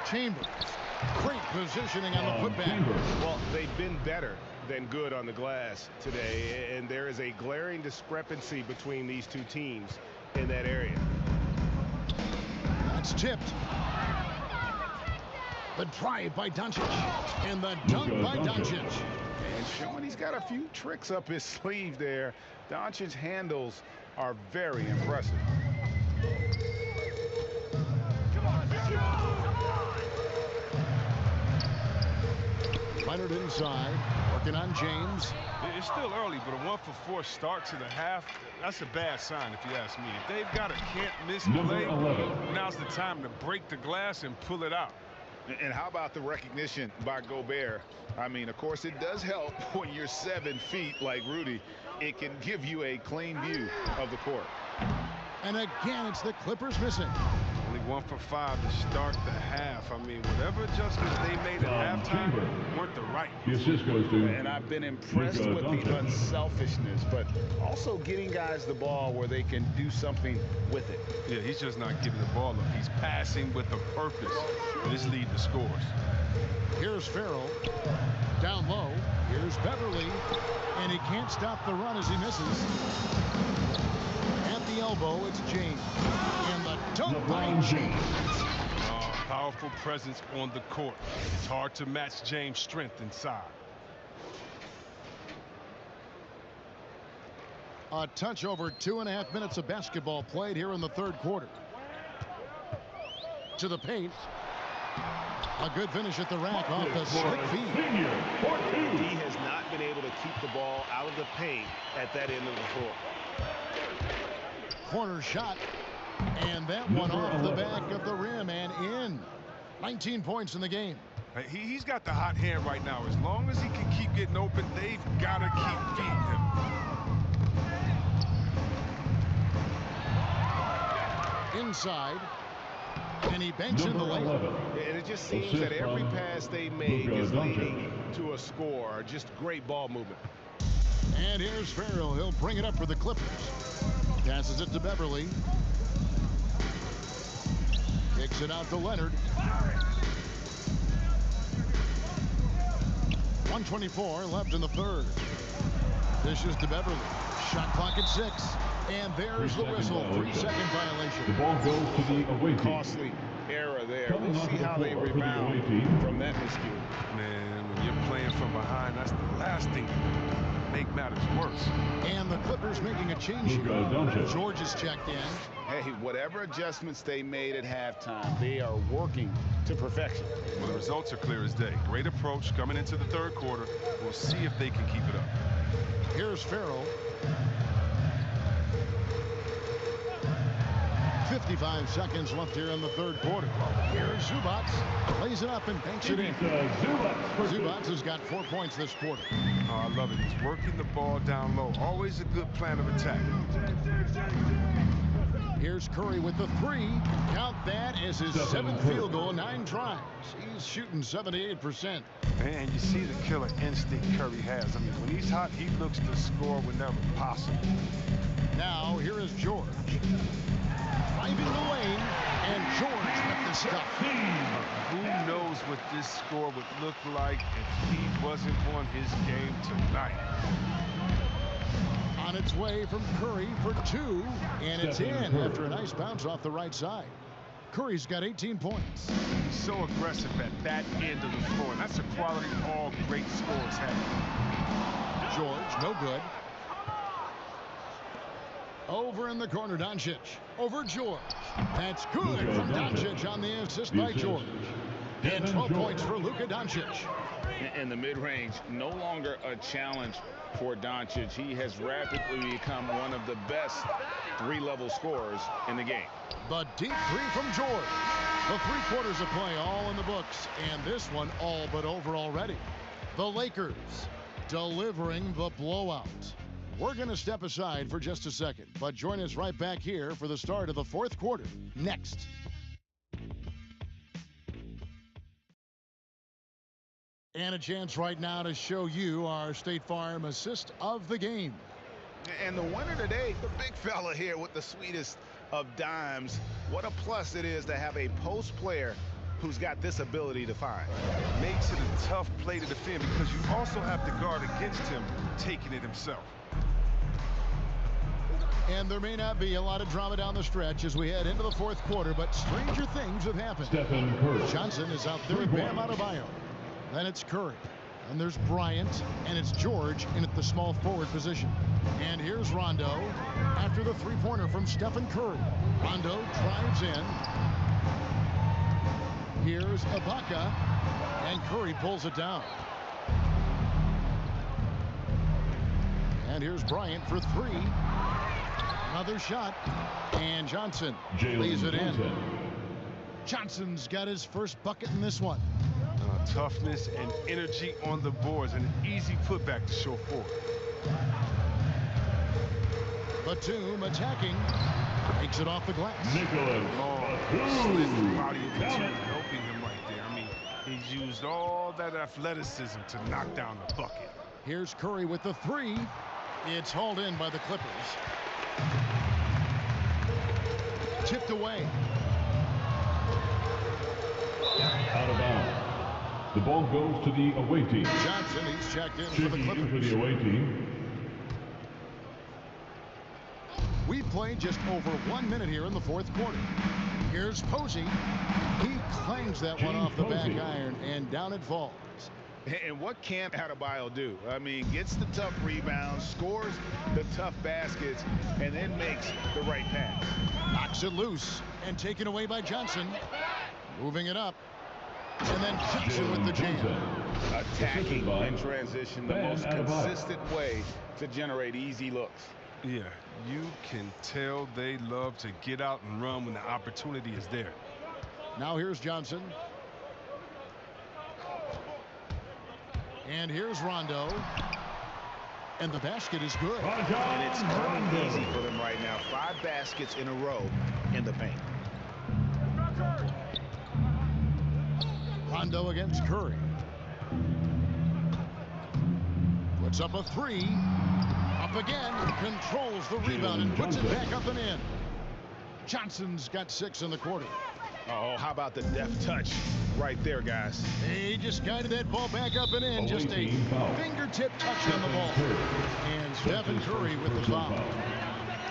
Chambers. Great positioning on the putback. Well, they've been better than good on the glass today, and there is a glaring discrepancy between these two teams in that area. That's tipped. The drive by Doncic. And the dunk by Doncic. And showing he's got a few tricks up his sleeve there. Doncic's handles are very impressive. Leonard inside, working on James. It's still early, but a 1-for-4 start to the half, that's a bad sign if you ask me. If they've got a can't-miss play, now's the time to break the glass and pull it out. And how about the recognition by Gobert? I mean, of course, it does help when you're 7 feet like Rudy. It can give you a clean view of the court. And again, it's the Clippers missing. Only 1 for 5 to start the half. I mean, whatever adjustments they made at halftime weren't the right. The assist goes to. And I've been impressed with the unselfishness, but also getting guys the ball where they can do something with it. Yeah, he's just not giving the ball up. He's passing with a purpose, and it's leading to scores. Here's Farrell. Down low. Here's Beverly. And he can't stop the run as he misses. At the elbow, it's James. And the dunk by James. Powerful presence on the court. It's hard to match James' strength inside. A touch over 2.5 minutes of basketball played here in the third quarter. To the paint. A good finish at the rack off the slick feed. He has not been able to keep the ball out of the paint at that end of the floor. Corner shot. And that one off the back of the rim and in. 19 points in the game. He's got the hot hand right now. As long as he can keep getting open, they've got to keep feeding him. Inside. And he banks in the layup. And it just seems that every pass they make is leading to a score. Just great ball movement. And here's Farrell. He'll bring it up for the Clippers. Passes it to Beverly. Kicks it out to Leonard. 1:24 left in the third. Dishes to Beverly. Shot clock at 6. And there's the whistle. 3-second violation. The ball goes to the away team. Costly error there. We'll see how they rebound from that miscue. Man, when you're playing from behind, that's the last thing you do. make matters worse. And the Clippers making a change Luka here. Doncic. George is checked in. Hey, whatever adjustments they made at halftime, they are working to perfection. Well, the results are clear as day. Great approach coming into the third quarter. We'll see if they can keep it up. Here's Farrell. 55 seconds left here in the third quarter. Here's Zubac. Lays it up and banks it in. Zubac has got 4 points this quarter. Oh, I love it. He's working the ball down low. Always a good plan of attack. Here's Curry with the three. Count that as his 7th field goal, 9 tries. He's shooting 78%. And you see the killer instinct Curry has. I mean, when he's hot, he looks to score whenever possible. Now, here is George. Driving the lane, and George with the stuff. Who knows what this score would look like if he wasn't on his game tonight. On its way from Curry for 2, and it's in after a nice bounce off the right side. Curry's got 18 points. He's so aggressive at that end of the floor, and that's a quality all great scorers have. George, no good. Over in the corner, Doncic. Over George. That's good from Doncic on the assist by George. And 12 points for Luka Doncic. In the mid-range, no longer a challenge for Doncic. He has rapidly become one of the best 3-level scorers in the game. The deep three from George. The 3 quarters of play all in the books, and this one all but over already. The Lakers delivering the blowout. We're going to step aside for just a second, but join us right back here for the start of the 4th quarter next. And a chance right now to show you our State Farm assist of the game. And the winner today, the big fella here with the sweetest of dimes. What a plus it is to have a post player who's got this ability to find. Makes it a tough play to defend because you also have to guard against him taking it himself. And there may not be a lot of drama down the stretch as we head into the 4th quarter, but stranger things have happened. Stephen Curry. Johnson is out there with Bam Adebayo. Then it's Curry. And there's Bryant. And it's George in at the small forward position. And here's Rondo after the 3-pointer from Stephen Curry. Rondo drives in. Here's Ibaka. And Curry pulls it down. And here's Bryant for 3. Another shot, and Johnson lays it in. Johnson's got his first bucket in this one. Toughness and energy on the boards, an easy putback to show for. Batum attacking, takes it off the glass. Nicholas. Slick body of Batum helping him right there. I mean, he's used all that athleticism to knock down the bucket. Here's Curry with the 3. It's hauled in by the Clippers. Tipped away. Out of bounds. The ball goes to the away team. Johnson, he's checked in for the Checking in for Clippers. the away team. We played just over 1 minute here in the 4th quarter. Here's Posey. He clangs that one off the back iron, and down it falls. And what can't Adebayo do? I mean, gets the tough rebounds, scores the tough baskets, and then makes the right pass. Knocks it loose and taken away by Johnson. Moving it up. And then Johnson with the jam. Attacking in transition, the most consistent way to generate easy looks. Yeah, you can tell they love to get out and run when the opportunity is there. Now here's Johnson. And here's Rondo. And the basket is good. And it's coming easy for them right now. 5 baskets in a row in the paint. Rondo against Curry. Puts up a 3. Up again. Controls the rebound and puts it back up and in. Johnson's got 6 in the quarter. Oh, how about the deft touch right there, guys? He just guided that ball back up and in. Just a fingertip touch on the ball. And Stephen Curry with the foul.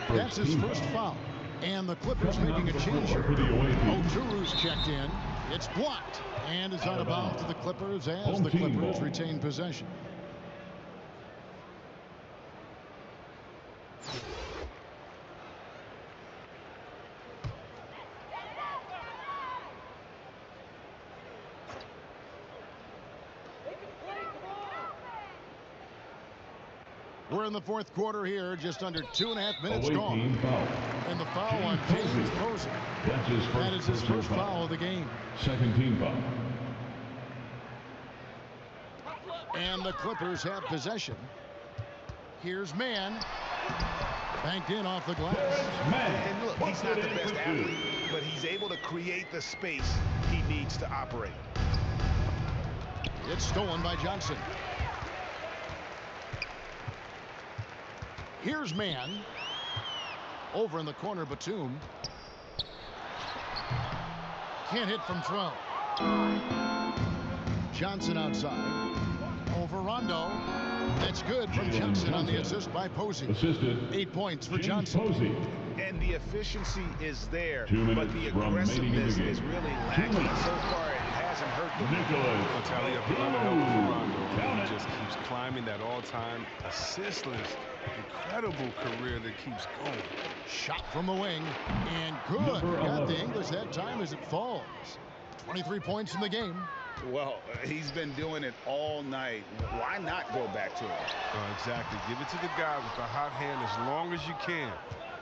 That's his first foul. And the Clippers making a change here. Oturu's checked in. It's blocked. And is out of bounds to the Clippers as the Clippers retain possession. We're in the fourth quarter here, just under 2.5 minutes Away gone. team foul. And the foul on James Posey. That's his first That is his personal first foul of the game. Second team foul. And the Clippers have possession. Here's Mann. Banked in off the glass. And look, he's not the best athlete, but he's able to create the space he needs to operate. It's stolen by Johnson. Here's Mann. Over in the corner, Batum. Can't hit from throw. Johnson outside. Over Rondo. That's good from Johnson on the assist by Posey. Assisted. 8 points for James Johnson. Posey. And the efficiency is there, 2 minutes but the remaining in the aggressiveness game. is really 2 lacking. minutes. So far, it hasn't hurt them. Nicholas. Tally up another help for Rondo. He just keeps climbing that all-time assist list. Incredible career that keeps going. Shot from the wing. And good. Number Got 11. the English that time as it falls. 23 points in the game. Well, he's been doing it all night. Why not go back to it? Exactly. Give it to the guy with the hot hand as long as you can.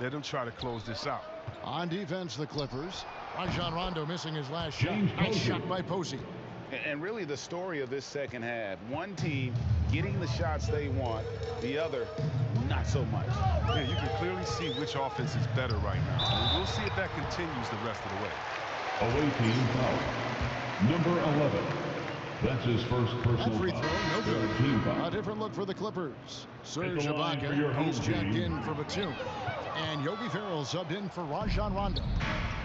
Let him try to close this out. On defense, the Clippers. Rajon Rondo missing his last shot. James Nice Posey. shot by Posey. And really the story of this second half, one team getting the shots they want, the other not so much. Yeah, you can clearly see which offense is better right now. And we'll see if that continues the rest of the way. Away team foul. Number 11. That's his first That personal free foul. throw, no Third good. team foul. A different look for the Clippers. Serge the line for your Ibaka, home he's checked team. in for Batum. And Yogi Ferrell subbed in for Rajon Rondo.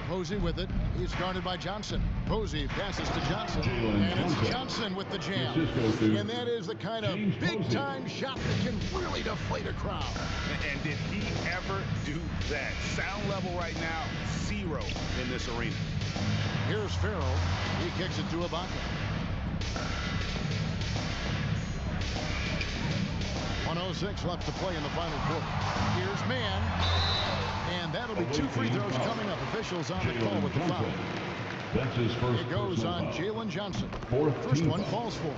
Posey with it. He's guarded by Johnson. Posey passes to Johnson. Jalen And it's Johnson. Johnson with the jam. Assist goes to And that is the kind of James Posey. big-time shot that can really deflate a crowd. And did he ever do that? Sound level right now, 0 in this arena. Here's Ferrell. He kicks it to Ibaka. 1:06 left to play in the final quarter. Here's Mann. And that'll be 2 free throws coming up. Officials on the call Jalen with the foul. Johnson. That's his first It goes personal on foul. Jalen Johnson. Fourth First team one foul. falls for him.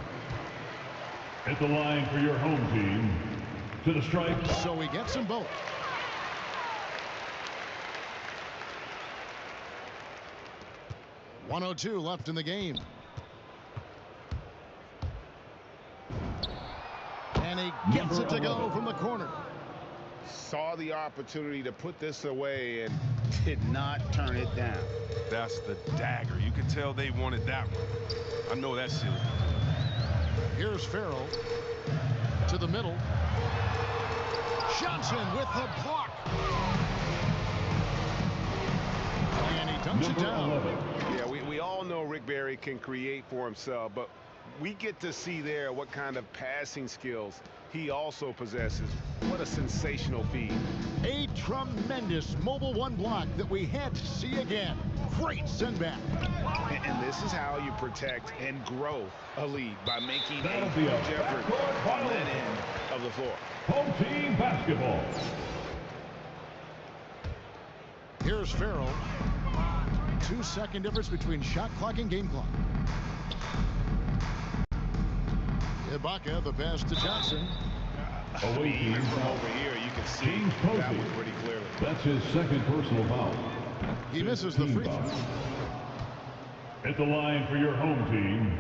At the line for your home team. To the stripe. So he gets them both. .102 left in the game. And he gets it to go from the corner. Saw the opportunity to put this away and did not turn it down. That's the dagger. You can tell they wanted that one. I know that sealed. Here's Ferrell to the middle. Johnson with the block. And he dunks it Number down. 11. Yeah, we all know Rick Barry can create for himself, but we get to see there what kind of passing skills he also possesses. What a sensational feed. A tremendous Mobile One block that we had to see again. Great send back. And this is how you protect and grow a lead, by making a That'll be huge a effort backcourt on that violation. end of the floor. Home team basketball. Here's Ferrell. 2-second difference between shot clock and game clock. Ibaka, the pass to Johnson. Away team Even from foul. over here, you can see James that Posey. one pretty clearly. That's his second personal foul. He misses the free throw. At the line for your home team,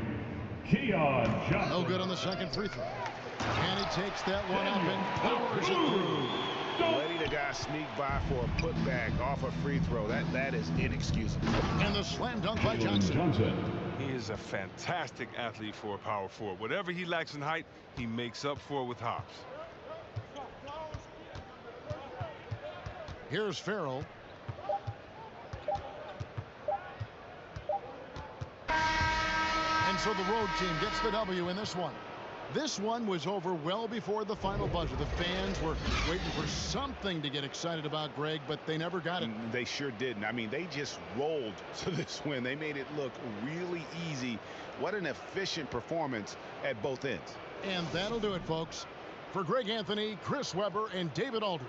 Keon Johnson. No good on the second free throw. And he takes that one up and powers it through. Letting a guy sneak by for a putback off a free throw, that is inexcusable. And the slam dunk by Jalen Johnson. He is a fantastic athlete for a power forward. Whatever he lacks in height, he makes up for with hops. Here's Ferrell. And so the road team gets the W in this one. This one was over well before the final buzzer. The fans were waiting for something to get excited about, Greg, but they never got it. They sure didn't. I mean, they just rolled to this win. They made it look really easy. What an efficient performance at both ends. And that'll do it, folks. For Greg Anthony, Chris Webber, and David Aldridge.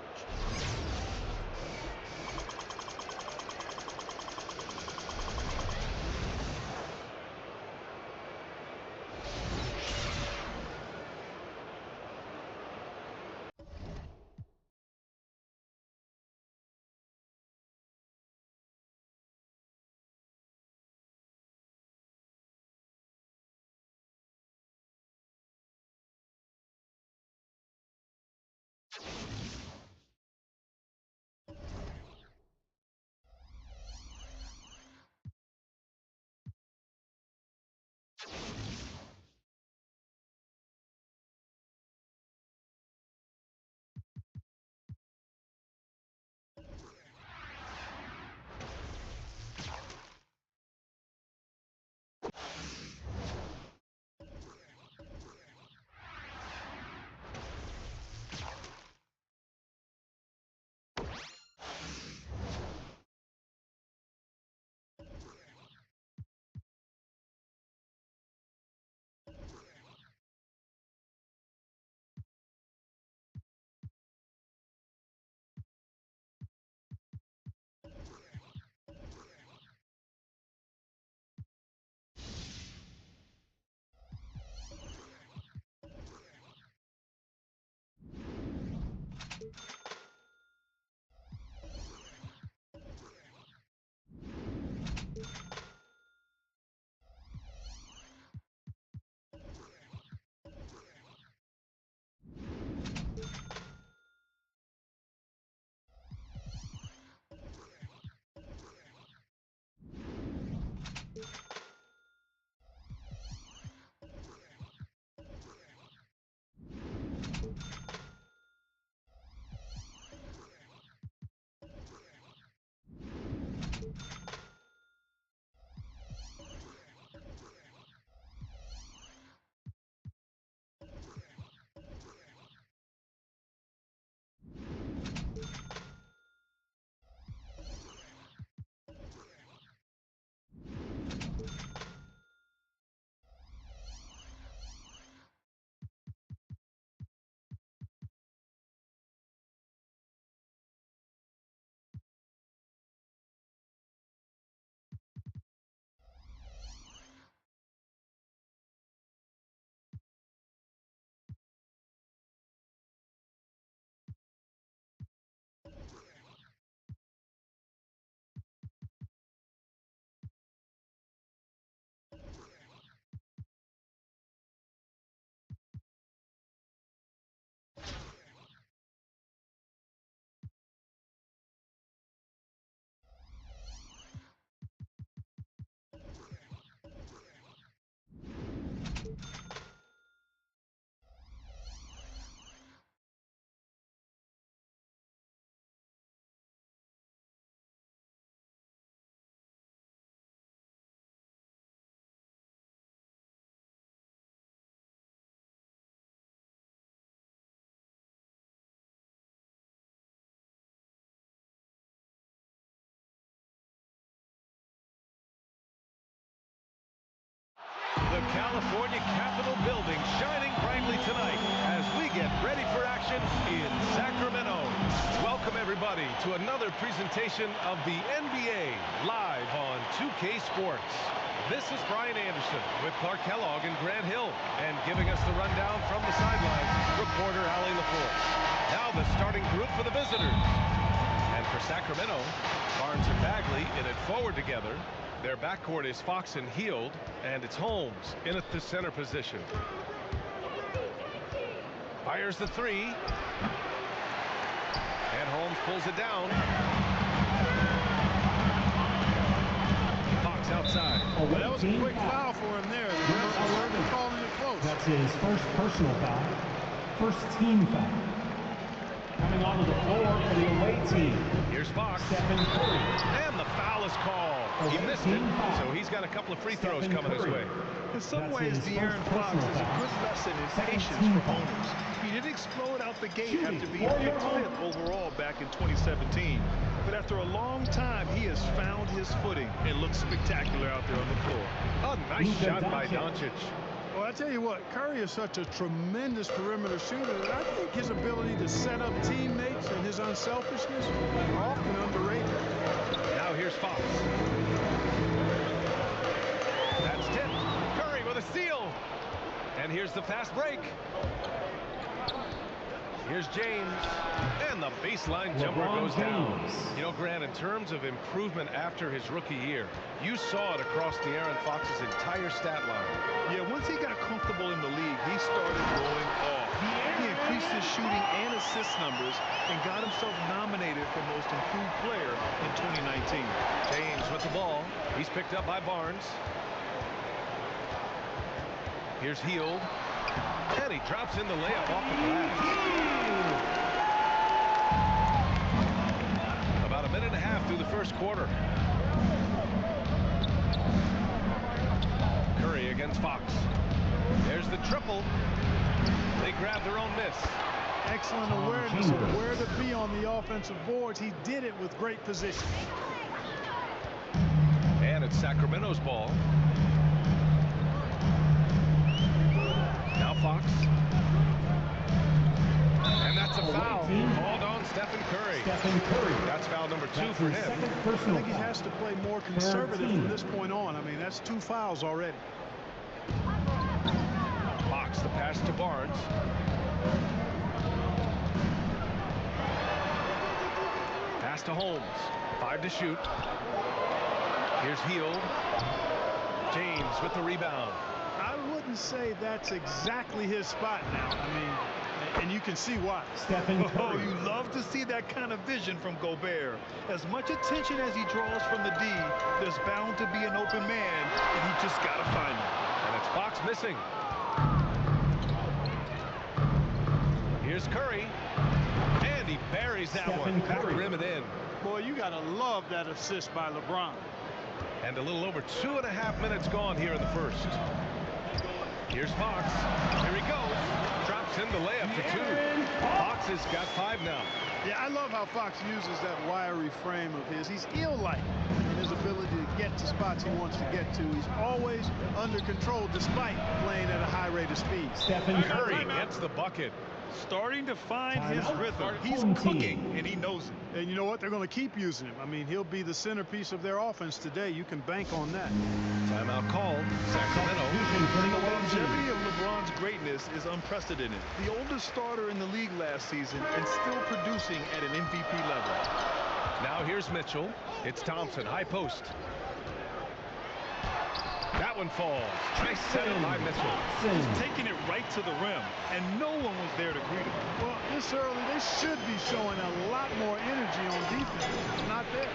The California Capitol building shining brightly tonight as we get ready for action in Sacramento. Welcome everybody to another presentation of the NBA live on 2K Sports. This is Brian Anderson with Clark Kellogg and Grant Hill, and giving us the rundown from the sidelines, reporter Allie LaForce. Now the starting group for the visitors. And for Sacramento, Barnes and Bagley in it forward together. Their backcourt is Fox and Hield, and it's Holmes in at the center position. Fires the three. And Holmes pulls it down. Fox outside. Well, that was a quick foul for him there. They're calling it close. That's his first personal foul. First team foul. Coming onto the floor for the away team. Here's Fox. Stephen Curry. And the foul is called. He missed it, so he's got a couple of free throws coming his way. In some ways, De'Aaron Fox is a good lesson in patience for owners. He didn't explode out the gate after being picked fifth overall back in 2017. But after a long time, he has found his footing and looks spectacular out there on the floor. A nice shot by Doncic. Well, I tell you what, Curry is such a tremendous perimeter shooter that I think his ability to set up teammates and his unselfishness are often underrated. Now here's Fox. That's tipped. Curry with a steal. And here's the fast break. Here's James, and the baseline jumper goes down. You know, Grant, in terms of improvement after his rookie year, you saw it across De'Aaron Fox's entire stat line. Yeah, once he got comfortable in the league, he started going off. He increased his shooting and assist numbers and got himself nominated for Most Improved Player in 2019. James with the ball. He's picked up by Barnes. Here's Hield. And he drops in the layup off the glass. About a minute and a half through the first quarter. Curry against Fox. There's the triple. They grab their own miss. Excellent awareness of where to be on the offensive boards. He did it with great position. And it's Sacramento's ball. Now Fox. And that's a foul called on Stephen Curry. That's foul number 2 for him. I think he has to play more conservative from this point on. I mean, that's 2 fouls already. Fox, the pass to Barnes. Pass to Holmes. 5 to shoot. Here's Hield. James with the rebound. I wouldn't say that's exactly his spot now. I mean, and you can see why. Oh, you love to see that kind of vision from Gobert. As much attention as he draws from the D, there's bound to be an open man, and he just got to find him. And it's Fox missing. Here's Curry. And he buries that one. Back rim and in. Boy, you got to love that assist by LeBron. And a little over 2.5 minutes gone here in the first. Here's Fox. Here he goes. Drops in the layup for 2. Fox has got 5 now. Yeah, I love how Fox uses that wiry frame of his. He's eel-like in his ability to get to spots he wants to get to. He's always under control despite playing at a high rate of speed. Curry gets the bucket. Starting to find his rhythm. He's cooking, and he knows it. And you know what? They're going to keep using him. I mean, he'll be the centerpiece of their offense today. You can bank on that. Timeout called. Sacramento. The longevity of LeBron's greatness is unprecedented. The oldest starter in the league last season and still producing at an MVP level. Now here's Mitchell. It's Thompson. High post. That one falls. Nice setup by Mitchell. Just taking it right to the rim, and no one was there to greet him. Well, this early, they should be showing a lot more energy on defense. It's not there.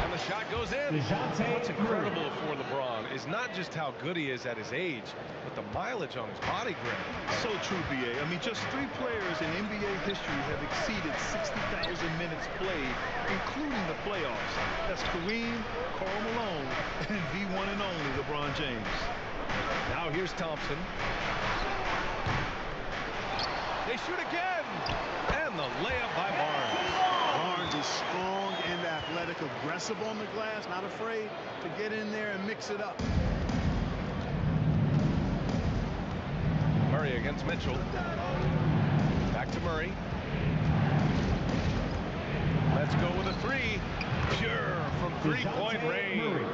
And the shot goes in. What's incredible for LeBron is not just how good he is at his age, but the mileage on his body grip. So true, B.A. I mean, just 3 players in NBA history have exceeded 60,000 minutes played, including the playoffs. That's Kareem, Karl Malone, and the one and only LeBron James. Now here's Thompson. They shoot again. And the layup by Barnes. Barnes is strong and athletic, aggressive on the glass, not afraid to get in there and mix it up. Murray against Mitchell. Back to Murray. Let's go with a 3. Pure from 3-point range.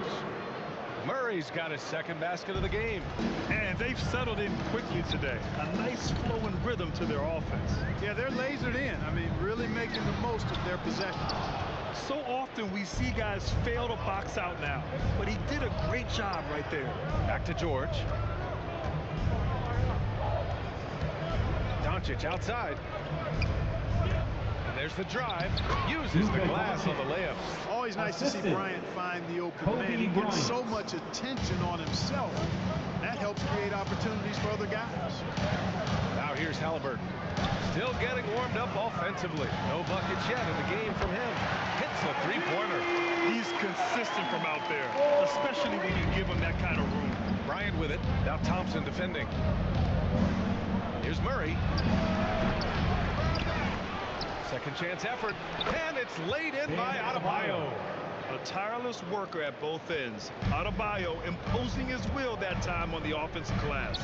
Murray's got his 2nd basket of the game. And they've settled in quickly today. A nice flowing rhythm to their offense. Yeah, they're lasered in. I mean, really making the most of their possession. So often we see guys fail to box out now, but he did a great job right there. Back to George. Doncic outside. And there's the drive. Uses the glass on the layup. Always nice to see Bryant find the open man. He gets so much attention on himself. That helps create opportunities for other guys. Now here's Halliburton. Still getting warmed up offensively. No buckets yet in the game from him. Hits a 3-pointer. He's consistent from out there, especially when you give him that kind of room. Bryant with it. Now Thompson defending. Here's Murray. Second chance effort. And it's laid in by Adebayo. A tireless worker at both ends. Adebayo imposing his will that time on the offensive glass.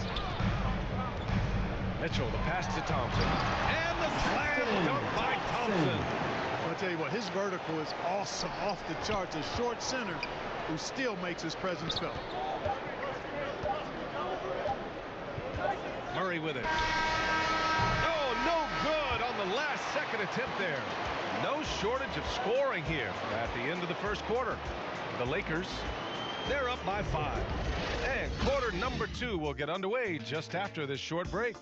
Mitchell, the pass to Thompson. And the slam dunk by Thompson. I'll tell you what, his vertical is awesome, off the charts. A short center who still makes his presence felt. Murray with it. Oh, no good on the last-second attempt there. No shortage of scoring here at the end of the first quarter. The Lakers, they're up by 5. And quarter number 2 will get underway just after this short break.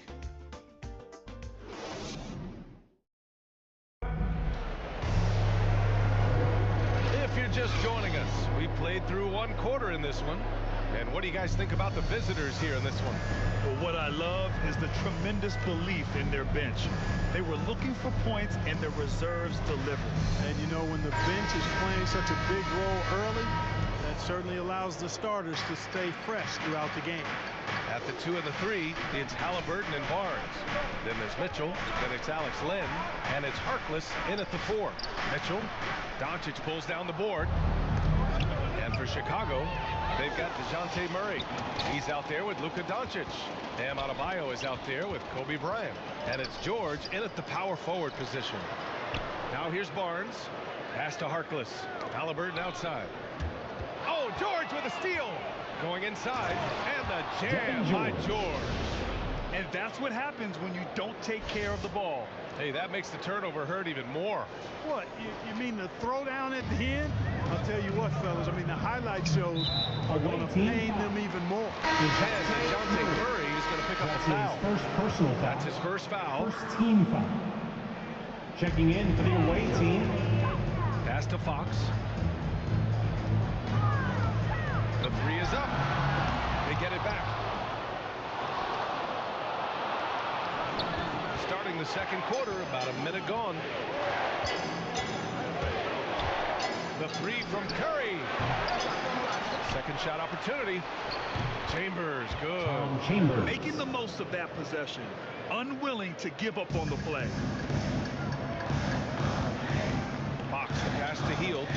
If you're just joining us, we played through 1 quarter in this one. And what do you guys think about the visitors here in this one? Well, what I love is the tremendous belief in their bench. They were looking for points, and the reserves delivered. And you know, when the bench is playing such a big role early, that certainly allows the starters to stay fresh throughout the game. At the 2 and the 3, it's Halliburton and Barnes. Then there's Mitchell, then it's Alex Len, and it's Harkless in at the 4. Mitchell, Doncic pulls down the board. And for Chicago, they've got DeJounte Murray. He's out there with Luka Doncic. Bam Adebayo is out there with Kobe Bryant. And it's George in at the power forward position. Now here's Barnes. Pass to Harkless. Halliburton outside. Oh, George with a steal. Going inside. And the jam by George. And that's what happens when you don't take care of the ball. Hey, that makes the turnover hurt even more. What, you mean the throwdown at the end? I'll tell you what, fellas, I mean, the highlight shows are going to pain them even more. And DeJounte Murray is going to pick up a foul. First personal foul. That's his first foul. First team foul. Checking in for the away team. Pass to Fox. The 3 is up. They get it back. Starting the second quarter, about a minute gone. The 3 from Curry. Second shot opportunity. Chambers, good. Chambers. Making the most of that possession. Unwilling to give up on the play. Fox, the pass to Hield.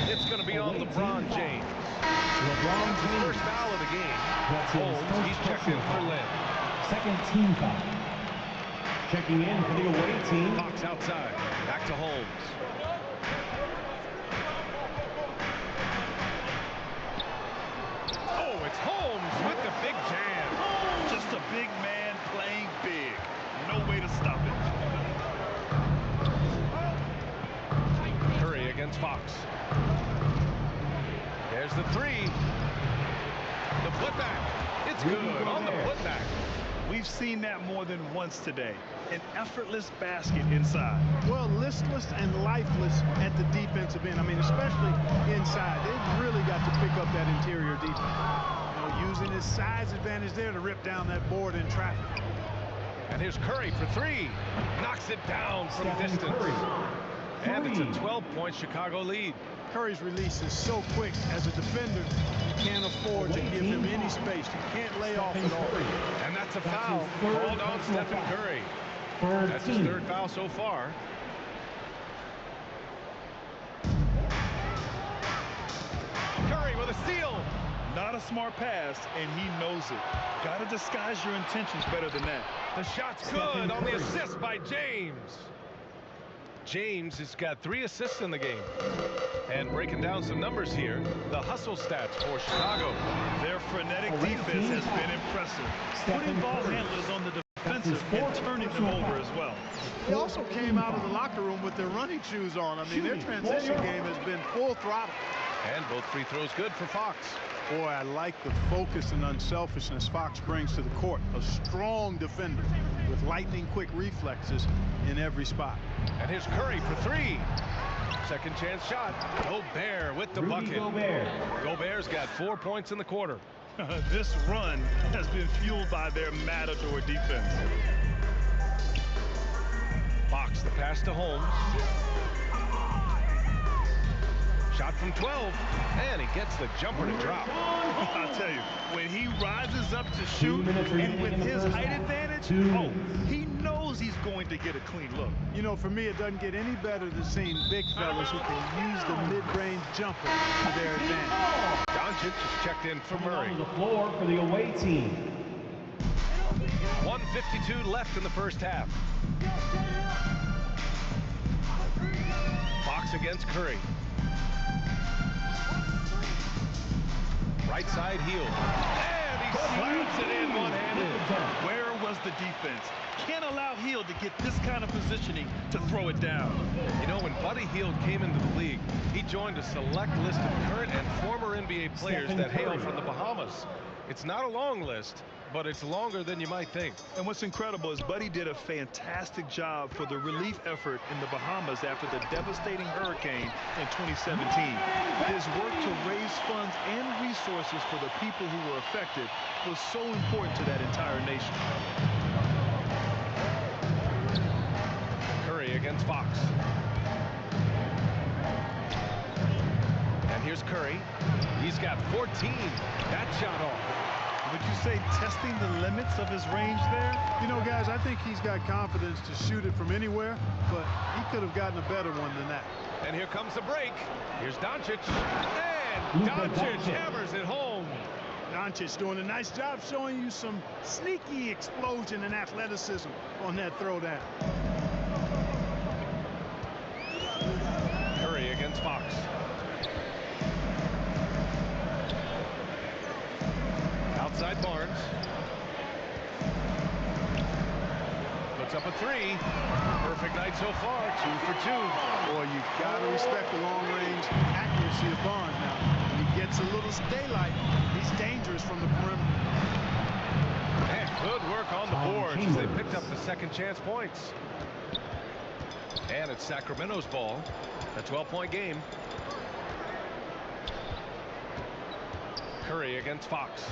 It's going to be on LeBron James. That's his first foul of the game. Holmes, he's checked in for Len. Second team foul. Checking in for the away team. Fox outside. Back to Holmes. Oh, it's Holmes with the big jam. Just a big man playing big. No way to stop it. Curry against Fox. There's the 3. The putback. It's good on the putback. We've seen that more than once today. An effortless basket inside. Well, listless and lifeless at the defensive end. I mean, especially inside. They've really got to pick up that interior defense. You know, using his size advantage there to rip down that board in traffic. And here's Curry for 3. Knocks it down from distance. Curry. And it's a 12-point Chicago lead. Curry's release is so quick. As a defender, you can't afford to give him any space. You can't lay off at all. And that's a foul called on Stephen Curry. That's his 3rd foul so far. Curry with a steal. Not a smart pass, and he knows it. Got to disguise your intentions better than that. The shot's good on the assist by James. James has got 3 assists in the game. And breaking down some numbers here, the hustle stats for Chicago. Their frenetic defense has been impressive. Putting ball handlers on the defensive and turning them over as well. They also came out of the locker room with their running shoes on. I mean, their transition game has been full throttle. And both free throws good for Fox. Boy, I like the focus and unselfishness Fox brings to the court. A strong defender with lightning-quick reflexes in every spot. And here's Curry for 3. Second chance shot. Gobert with the bucket. Gobert's got 4 points in the quarter. This run has been fueled by their matador defense. Fox, the pass to Holmes. Shot from 12, and he gets the jumper to drop. I'll tell you, when he rises up to shoot, and with his height advantage, he knows he's going to get a clean look. You know, for me, it doesn't get any better than seeing big fellas who can use the mid-range jumper to their advantage. Doncic is checked in for Murray. On the floor for the away team. 1:52 left in the first half. Fox against Curry. Right side heel. And he slams it in one-handed. Where was the defense. Can't allow Hield to get this kind of positioning to throw it down. You know, when Buddy Hield came into the league, he joined a select list of current and former NBA players that hail from the Bahamas. It's not a long list, but it's longer than you might think. And what's incredible is Buddy did a fantastic job for the relief effort in the Bahamas after the devastating hurricane in 2017. His work to raise funds and resources for the people who were affected was so important to that entire nation. Curry against Fox. And here's Curry. He's got 14. That shot off. Would you say testing the limits of his range there? You know, guys, I think he's got confidence to shoot it from anywhere, but he could have gotten a better one than that. And here comes the break. Here's Doncic. And Doncic hammers it home. Doncic doing a nice job showing you some sneaky explosion and athleticism on that throwdown. Curry against Fox. Outside Barnes. Puts up a three. Perfect night so far. 2 for 2. Boy, you've got to respect the long-range accuracy of Barnes now. When he gets a little daylight, he's dangerous from the perimeter. And good work on the boards as they picked up the second chance points. And it's Sacramento's ball. A 12-point game. Curry against Fox.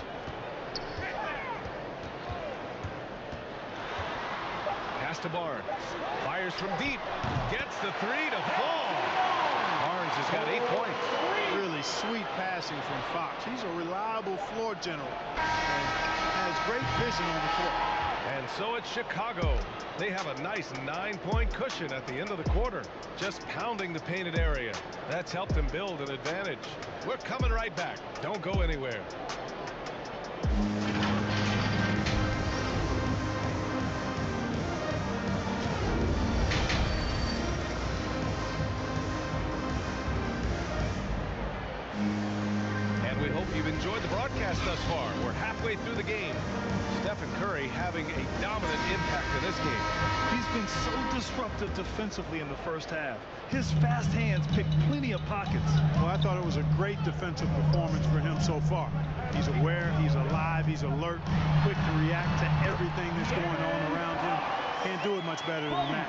Pass to Barnes. Fires from deep. Gets the three to fall. Barnes has got 8 points. Really sweet passing from Fox. He's a reliable floor general and has great vision on the floor. And so it's Chicago. They have a nice 9-point cushion at the end of the quarter, just pounding the painted area. That's helped them build an advantage. We're coming right back. Don't go anywhere. And we hope you've enjoyed the broadcast thus far. We're halfway through the game. Stephen Curry having a dominant impact in this game. He's been so disruptive defensively in the first half. His fast hands pick plenty of pockets. Well, I thought it was a great defensive performance for him so far. He's aware, he's alive, he's alert, quick to react to everything that's going on around him. Can't do it much better than that.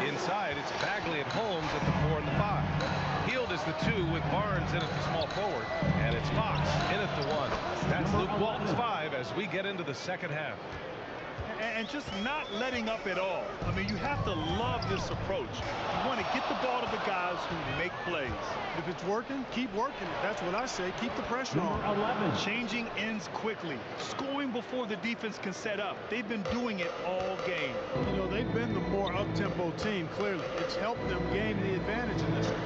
Inside, it's Bagley and Holmes at the 4 and the 5. Hield is the 2 with Barnes in at the small forward. And it's Fox in at the 1. That's Luke Walton's 5 as we get into the second half. And just not letting up at all. I mean, you have to love this approach. You want to get the ball to the guys who make plays. If it's working, keep working it. That's what I say. Keep the pressure on. 11. Changing ends quickly. Scoring before the defense can set up. They've been doing it all game. You know, they've been the more up-tempo team, clearly. It's helped them gain the advantage in this one.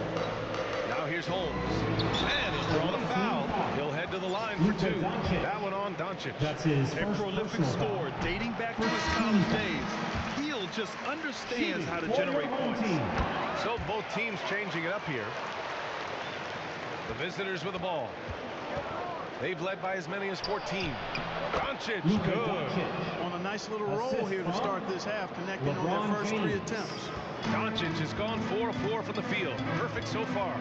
Now here's Holmes. And he's drawn a foul. He'll head to the line for 2. That one on Doncic. That's his A prolific scorer dating back to his college days. Hield just understands how to generate points. So both teams changing it up here. The visitors with the ball. They've led by as many as 14. Doncic, good. On a nice little roll here to start this half, connecting on their first 3 attempts. Doncic has gone 4 of 4 from the field. Perfect so far.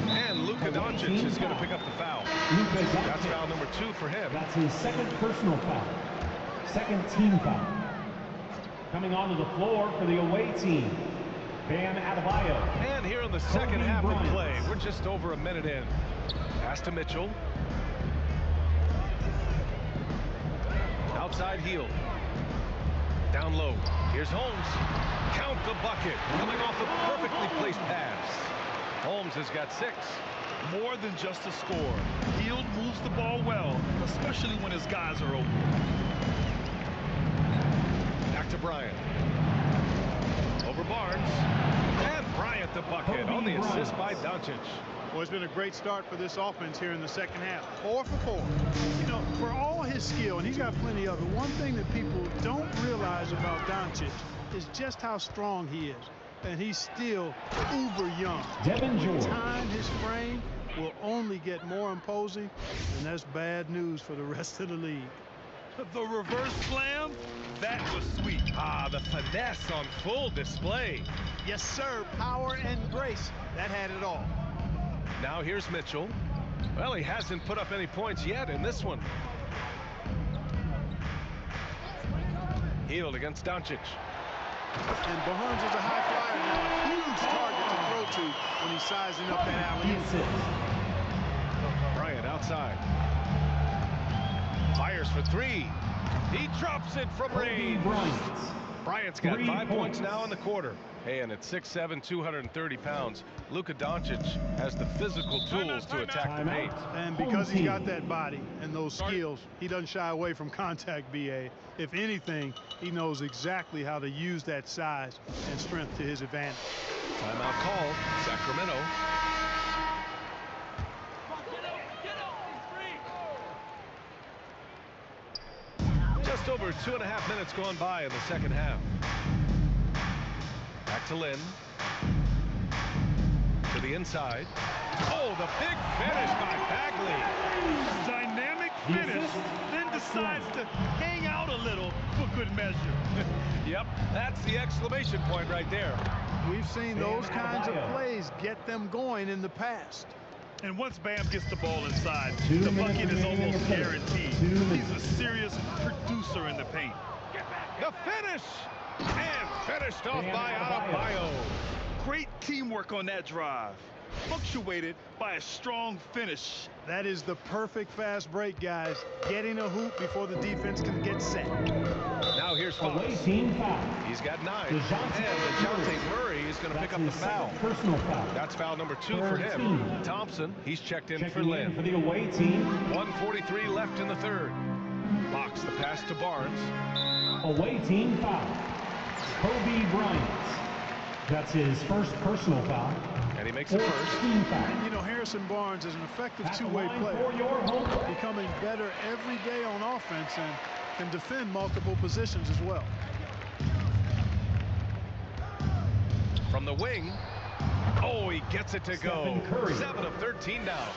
And Luka Doncic is going to pick up the foul. That's foul number 2 for him. That's his second personal foul. Second team foul. Coming onto the floor for the away team, Bam Adebayo. And here in the second half of play, we're just over a minute in. Pass to Mitchell. Outside Hield. Down low. Here's Holmes. Count the bucket. Coming off a perfectly placed pass. Holmes has got 6. More than just a score. Hield moves the ball well, especially when his guys are open. Back to Bryant. Over Barnes. And Bryant the bucket on the assist by Doncic. Well, it's been a great start for this offense here in the second half. 4 for 4. You know, for all his skill, and he's got plenty of it, one thing that people don't realize about Doncic is just how strong he is. And he's still uber young. Devin George. Time, his frame will only get more imposing, and that's bad news for the rest of the league. The reverse slam, that was sweet. Ah, the finesse on full display. Yes, sir. Power and grace. That had it all. Now here's Mitchell. Well, he hasn't put up any points yet in this one. Healed against Doncic. And Barnes is a high flyer now. A huge target to throw to when he's sizing up that alley-oop. Bryant outside. Fires for three. He drops it from range. Bryant's got 5 points now in the quarter. Hey, and at 6'7", 230 pounds, Luka Doncic has the physical tools to attack the paint. And because he's got that body and those skills, he doesn't shy away from contact, B.A. If anything, he knows exactly how to use that size and strength to his advantage. Timeout called, Sacramento. Just over 2.5 minutes gone by in the second half. Back to Lynn. To the inside. Oh, the big finish by Bagley. Dynamic finish, then decides to hang out a little for good measure. Yep, that's the exclamation point right there. We've seen those kinds of plays get them going in the past. And once Bam gets the ball inside, the bucket is almost guaranteed. He's a serious producer in the paint. The finish! And finished off by Adebayo. Great teamwork on that drive, punctuated by a strong finish. That is the perfect fast break, guys. Getting a hoop before the defense can get set. Now here's Fox. He's got 9. And DeJounte Murray is going to pick up the foul. Personal foul. That's foul number 2 for him. Thompson, he's checked in for Lynn. For the away team. 1:43 left in the third. Fox the pass to Barnes. Away team foul. Kobe Bryant. That's his first personal foul. And he makes it first. And you know, Harrison Barnes is an effective two-way player, becoming better every day on offense and can defend multiple positions as well. From the wing. Oh, he gets it to go. 7 of 13 now.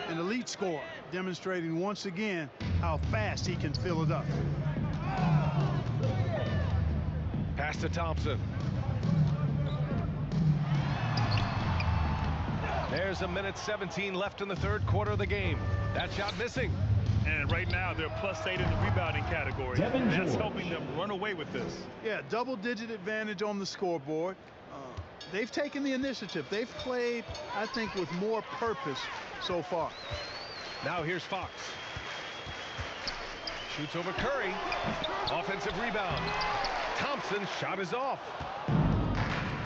An elite scorer, demonstrating once again how fast he can fill it up. Pass to Thompson. There's 1:17 left in the third quarter of the game. That shot missing. And right now they're +8 in the rebounding category. That's helping them run away with this. Yeah, double-digit advantage on the scoreboard. They've taken the initiative. They've played, I think, with more purpose so far. Now here's Fox. Shoots over Curry. Offensive rebound. Thompson's shot is off.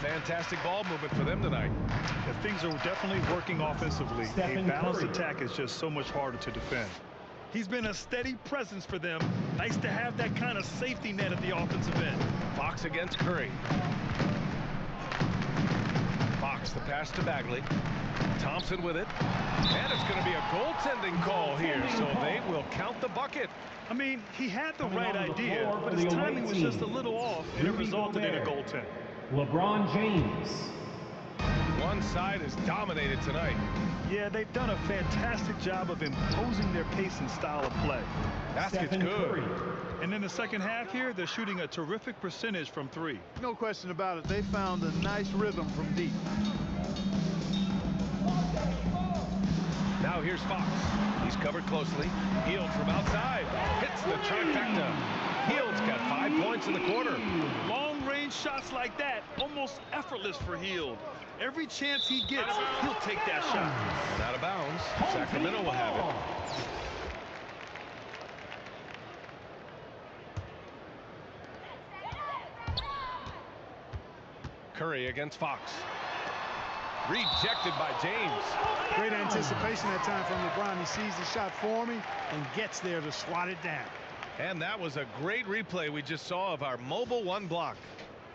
Fantastic ball movement for them tonight. Yeah, things are definitely working offensively. A balanced attack is just so much harder to defend. He's been a steady presence for them. Nice to have that kind of safety net at the offensive end. Fox against Curry. Fox the pass to Bagley. Thompson with it. And it's going to be a goaltending call here, so they will count the bucket. I mean, he had the right idea, but his timing was just a little off, and it resulted in a goaltend. LeBron James. One side is dominated tonight. Yeah, they've done a fantastic job of imposing their pace and style of play. Basket's good. And in the second half here, they're shooting a terrific percentage from 3. No question about it. They found a nice rhythm from deep. Now here's Fox. He's covered closely. Hield from outside. Hits the trifecta. Hield's got 5 points in the quarter. Long-range shots like that, almost effortless for Hield. Every chance he gets, he'll take that shot. And out of bounds. Sacramento will have it. Curry against Fox. Rejected by James. Great anticipation that time from LeBron. He sees the shot forming and gets there to swat it down. And that was a great replay we just saw of our mobile 1 block.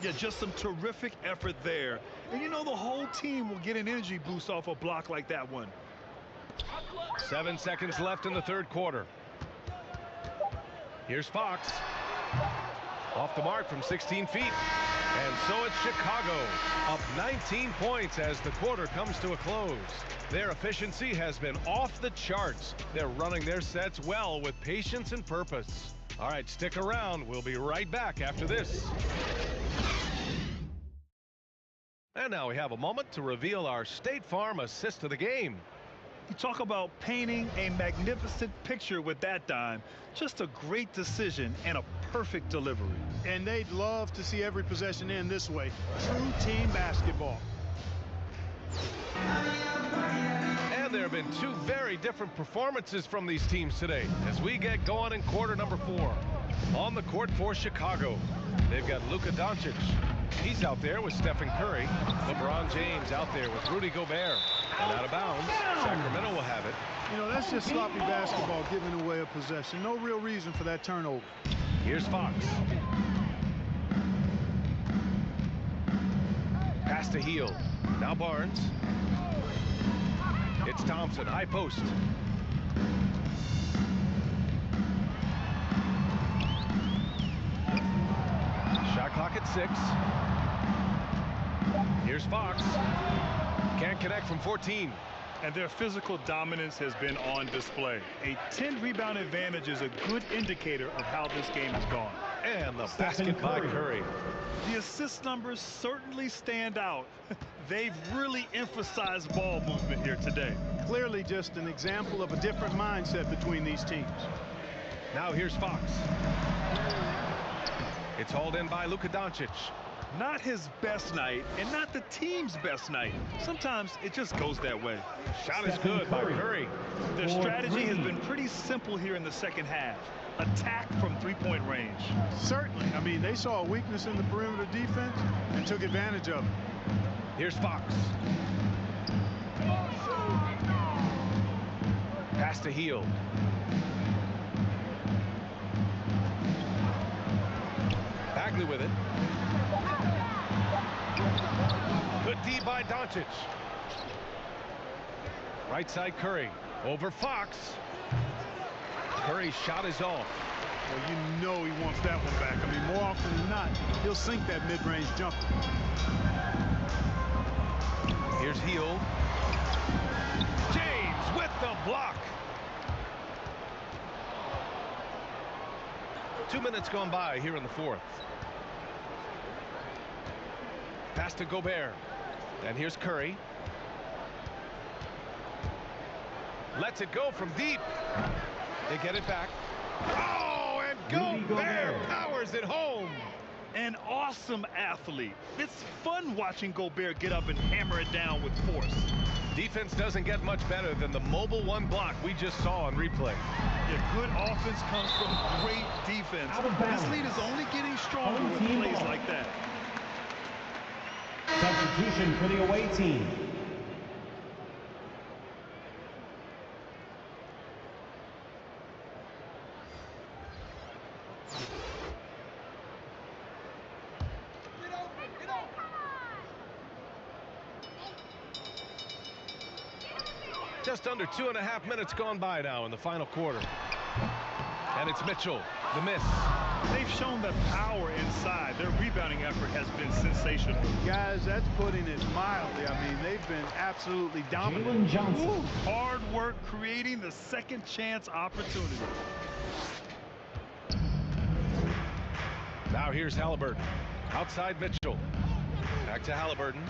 Yeah, just some terrific effort there. And you know, the whole team will get an energy boost off a block like that one. 7 seconds left in the third quarter. Here's Fox. Off the mark from 16 feet. And so it's Chicago, up 19 points as the quarter comes to a close. Their efficiency has been off the charts. They're running their sets well with patience and purpose. All right, stick around. We'll be right back after this. And now we have a moment to reveal our State Farm assist of the game. You talk about painting a magnificent picture with that dime. Just a great decision and a perfect delivery. And they'd love to see every possession end this way. True team basketball. And there have been two very different performances from these teams today as we get going in quarter number 4. On the court for Chicago, they've got Luka Doncic. He's out there with Stephen Curry. LeBron James out there with Rudy Gobert. And out of bounds, Sacramento will have it. You know, that's just sloppy basketball, giving away a possession. No real reason for that turnover. Here's Fox. Pass to Hield. Now Barnes. It's Thompson, high post. Shot clock at 6. Here's Fox. Can't connect from 14. And their physical dominance has been on display. A 10-rebound advantage is a good indicator of how this game has gone. And the basket by Curry. The assist numbers certainly stand out. They've really emphasized ball movement here today. Clearly just an example of a different mindset between these teams. Now here's Fox. It's hauled in by Luka Doncic. Not his best night and not the team's best night. Sometimes it just goes that way. Shot is good by Curry. Their strategy has been pretty simple here in the second half. Attack from three-point range. Certainly. I mean, they saw a weakness in the perimeter defense and took advantage of it. Here's Fox. Pass to Hield. Bagley with it. Good D by Doncic. Right side Curry. Over Fox. Curry's shot is off. Well, you know he wants that one back. I mean, more often than not, he'll sink that mid-range jumper. Here's Hield. James with the block. 2 minutes gone by here in the 4th. Pass to Gobert. And here's Curry. Lets it go from deep. They get it back. Oh, and Gobert powers it home. An awesome athlete. It's fun watching Gobert get up and hammer it down with force. Defense doesn't get much better than the mobile one block we just saw on replay. Yeah, good offense comes from great defense. This lead is only getting stronger with plays like that. Substitution for the away team. Just under 2.5 minutes gone by now in the final quarter. And it's Mitchell, the miss. They've shown the power inside. Their rebounding effort has been sensational. Guys, that's putting it mildly. I mean, they've been absolutely dominant. Jalen Johnson. Ooh, hard work creating the second chance opportunity. Now here's Halliburton. Outside Mitchell. Back to Halliburton.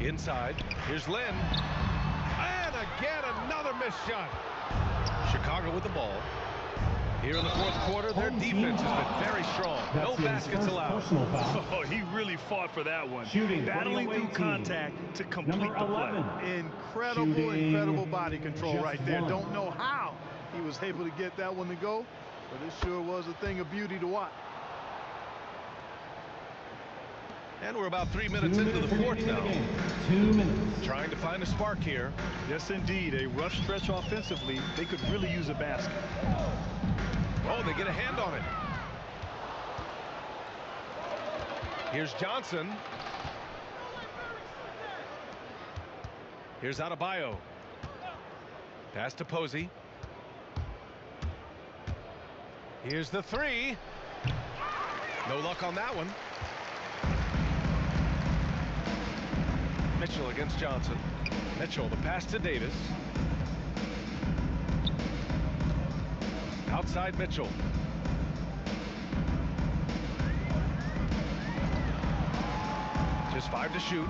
Inside. Here's Lynn. And again, another missed shot. Chicago with the ball. Here in the 4th quarter, their defense has been very strong. No baskets allowed. Oh, he really fought for that one. Shooting battling through contact to complete Number the play. 11. Incredible body control right there. Don't know how he was able to get that one to go, but it sure was a thing of beauty to watch. And we're about 3 minutes into the 4th now. 2 minutes. Trying to find a spark here. Yes, indeed. A rough stretch offensively. They could really use a basket. Oh, they get a hand on it. Here's Johnson. Here's Adebayo. Pass to Posey. Here's the 3. No luck on that one. Mitchell against Johnson. Mitchell, the pass to Davis. Outside Mitchell. Just 5 to shoot.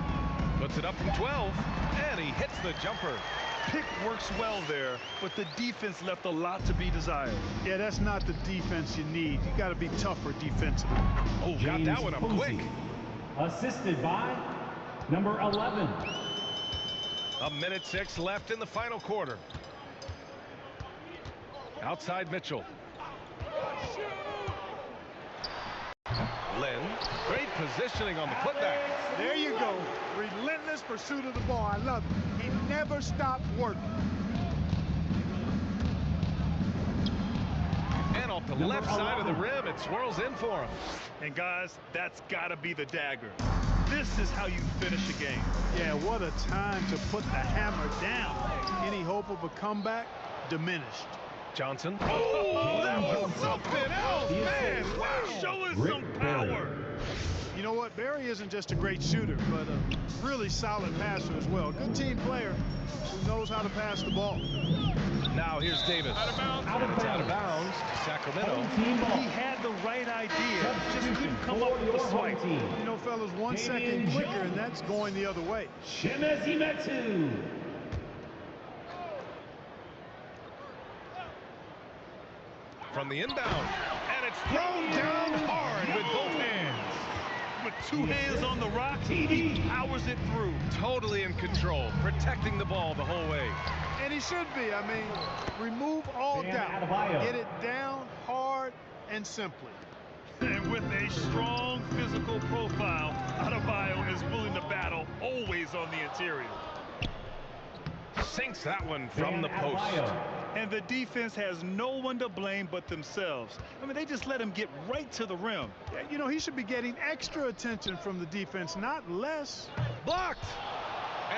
Puts it up from 12. And he hits the jumper. Pick works well there, but the defense left a lot to be desired. Yeah, that's not the defense you need. You got to be tougher defensively. Oh, got that one up quick. Assisted by number 11. 1:06 left in the final quarter. Outside Mitchell. Lynn, great positioning on the putback. There you go. Relentless pursuit of the ball. I love it. He never stopped working. And off the left side of the rim, it swirls in for him. And guys, that's got to be the dagger. This is how you finish a game. Yeah, what a time to put the hammer down. Any hope of a comeback diminished. Johnson. Oh, that was something else, man. Wow. Show us some power. You know what? Barry isn't just a great shooter, but a really solid passer as well. Good team player who knows how to pass the ball. Now here's Davis. Out of bounds. It's out of bounds to Sacramento. He had the right idea, just couldn't come up with the swipe. You know, fellas, 1 second quicker, and that's going the other way. Chimezie Metu. From the inbound. And it's thrown down hard with both hands. With 2 hands on the rock, he powers it through. Totally in control, protecting the ball the whole way. And he should be. I mean, remove all doubt. Get it down hard and simply. And with a strong physical profile, Adebayo is willing to battle, always on the interior. Sinks that one from the post. And the defense has no one to blame but themselves. I mean, they just let him get right to the rim. Yeah, you know, he should be getting extra attention from the defense, not less. Blocked.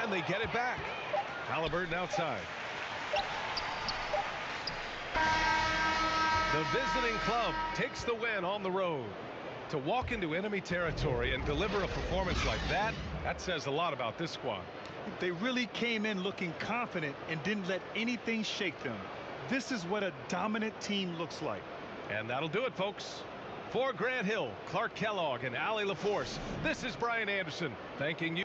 And they get it back. Halliburton outside. The visiting club takes the win on the road. To walk into enemy territory and deliver a performance like that, that says a lot about this squad. They really came in looking confident and didn't let anything shake them. This is what a dominant team looks like. And that'll do it, folks. For Grant Hill, Clark Kellogg, and Allie LaForce, this is Brian Anderson thanking you.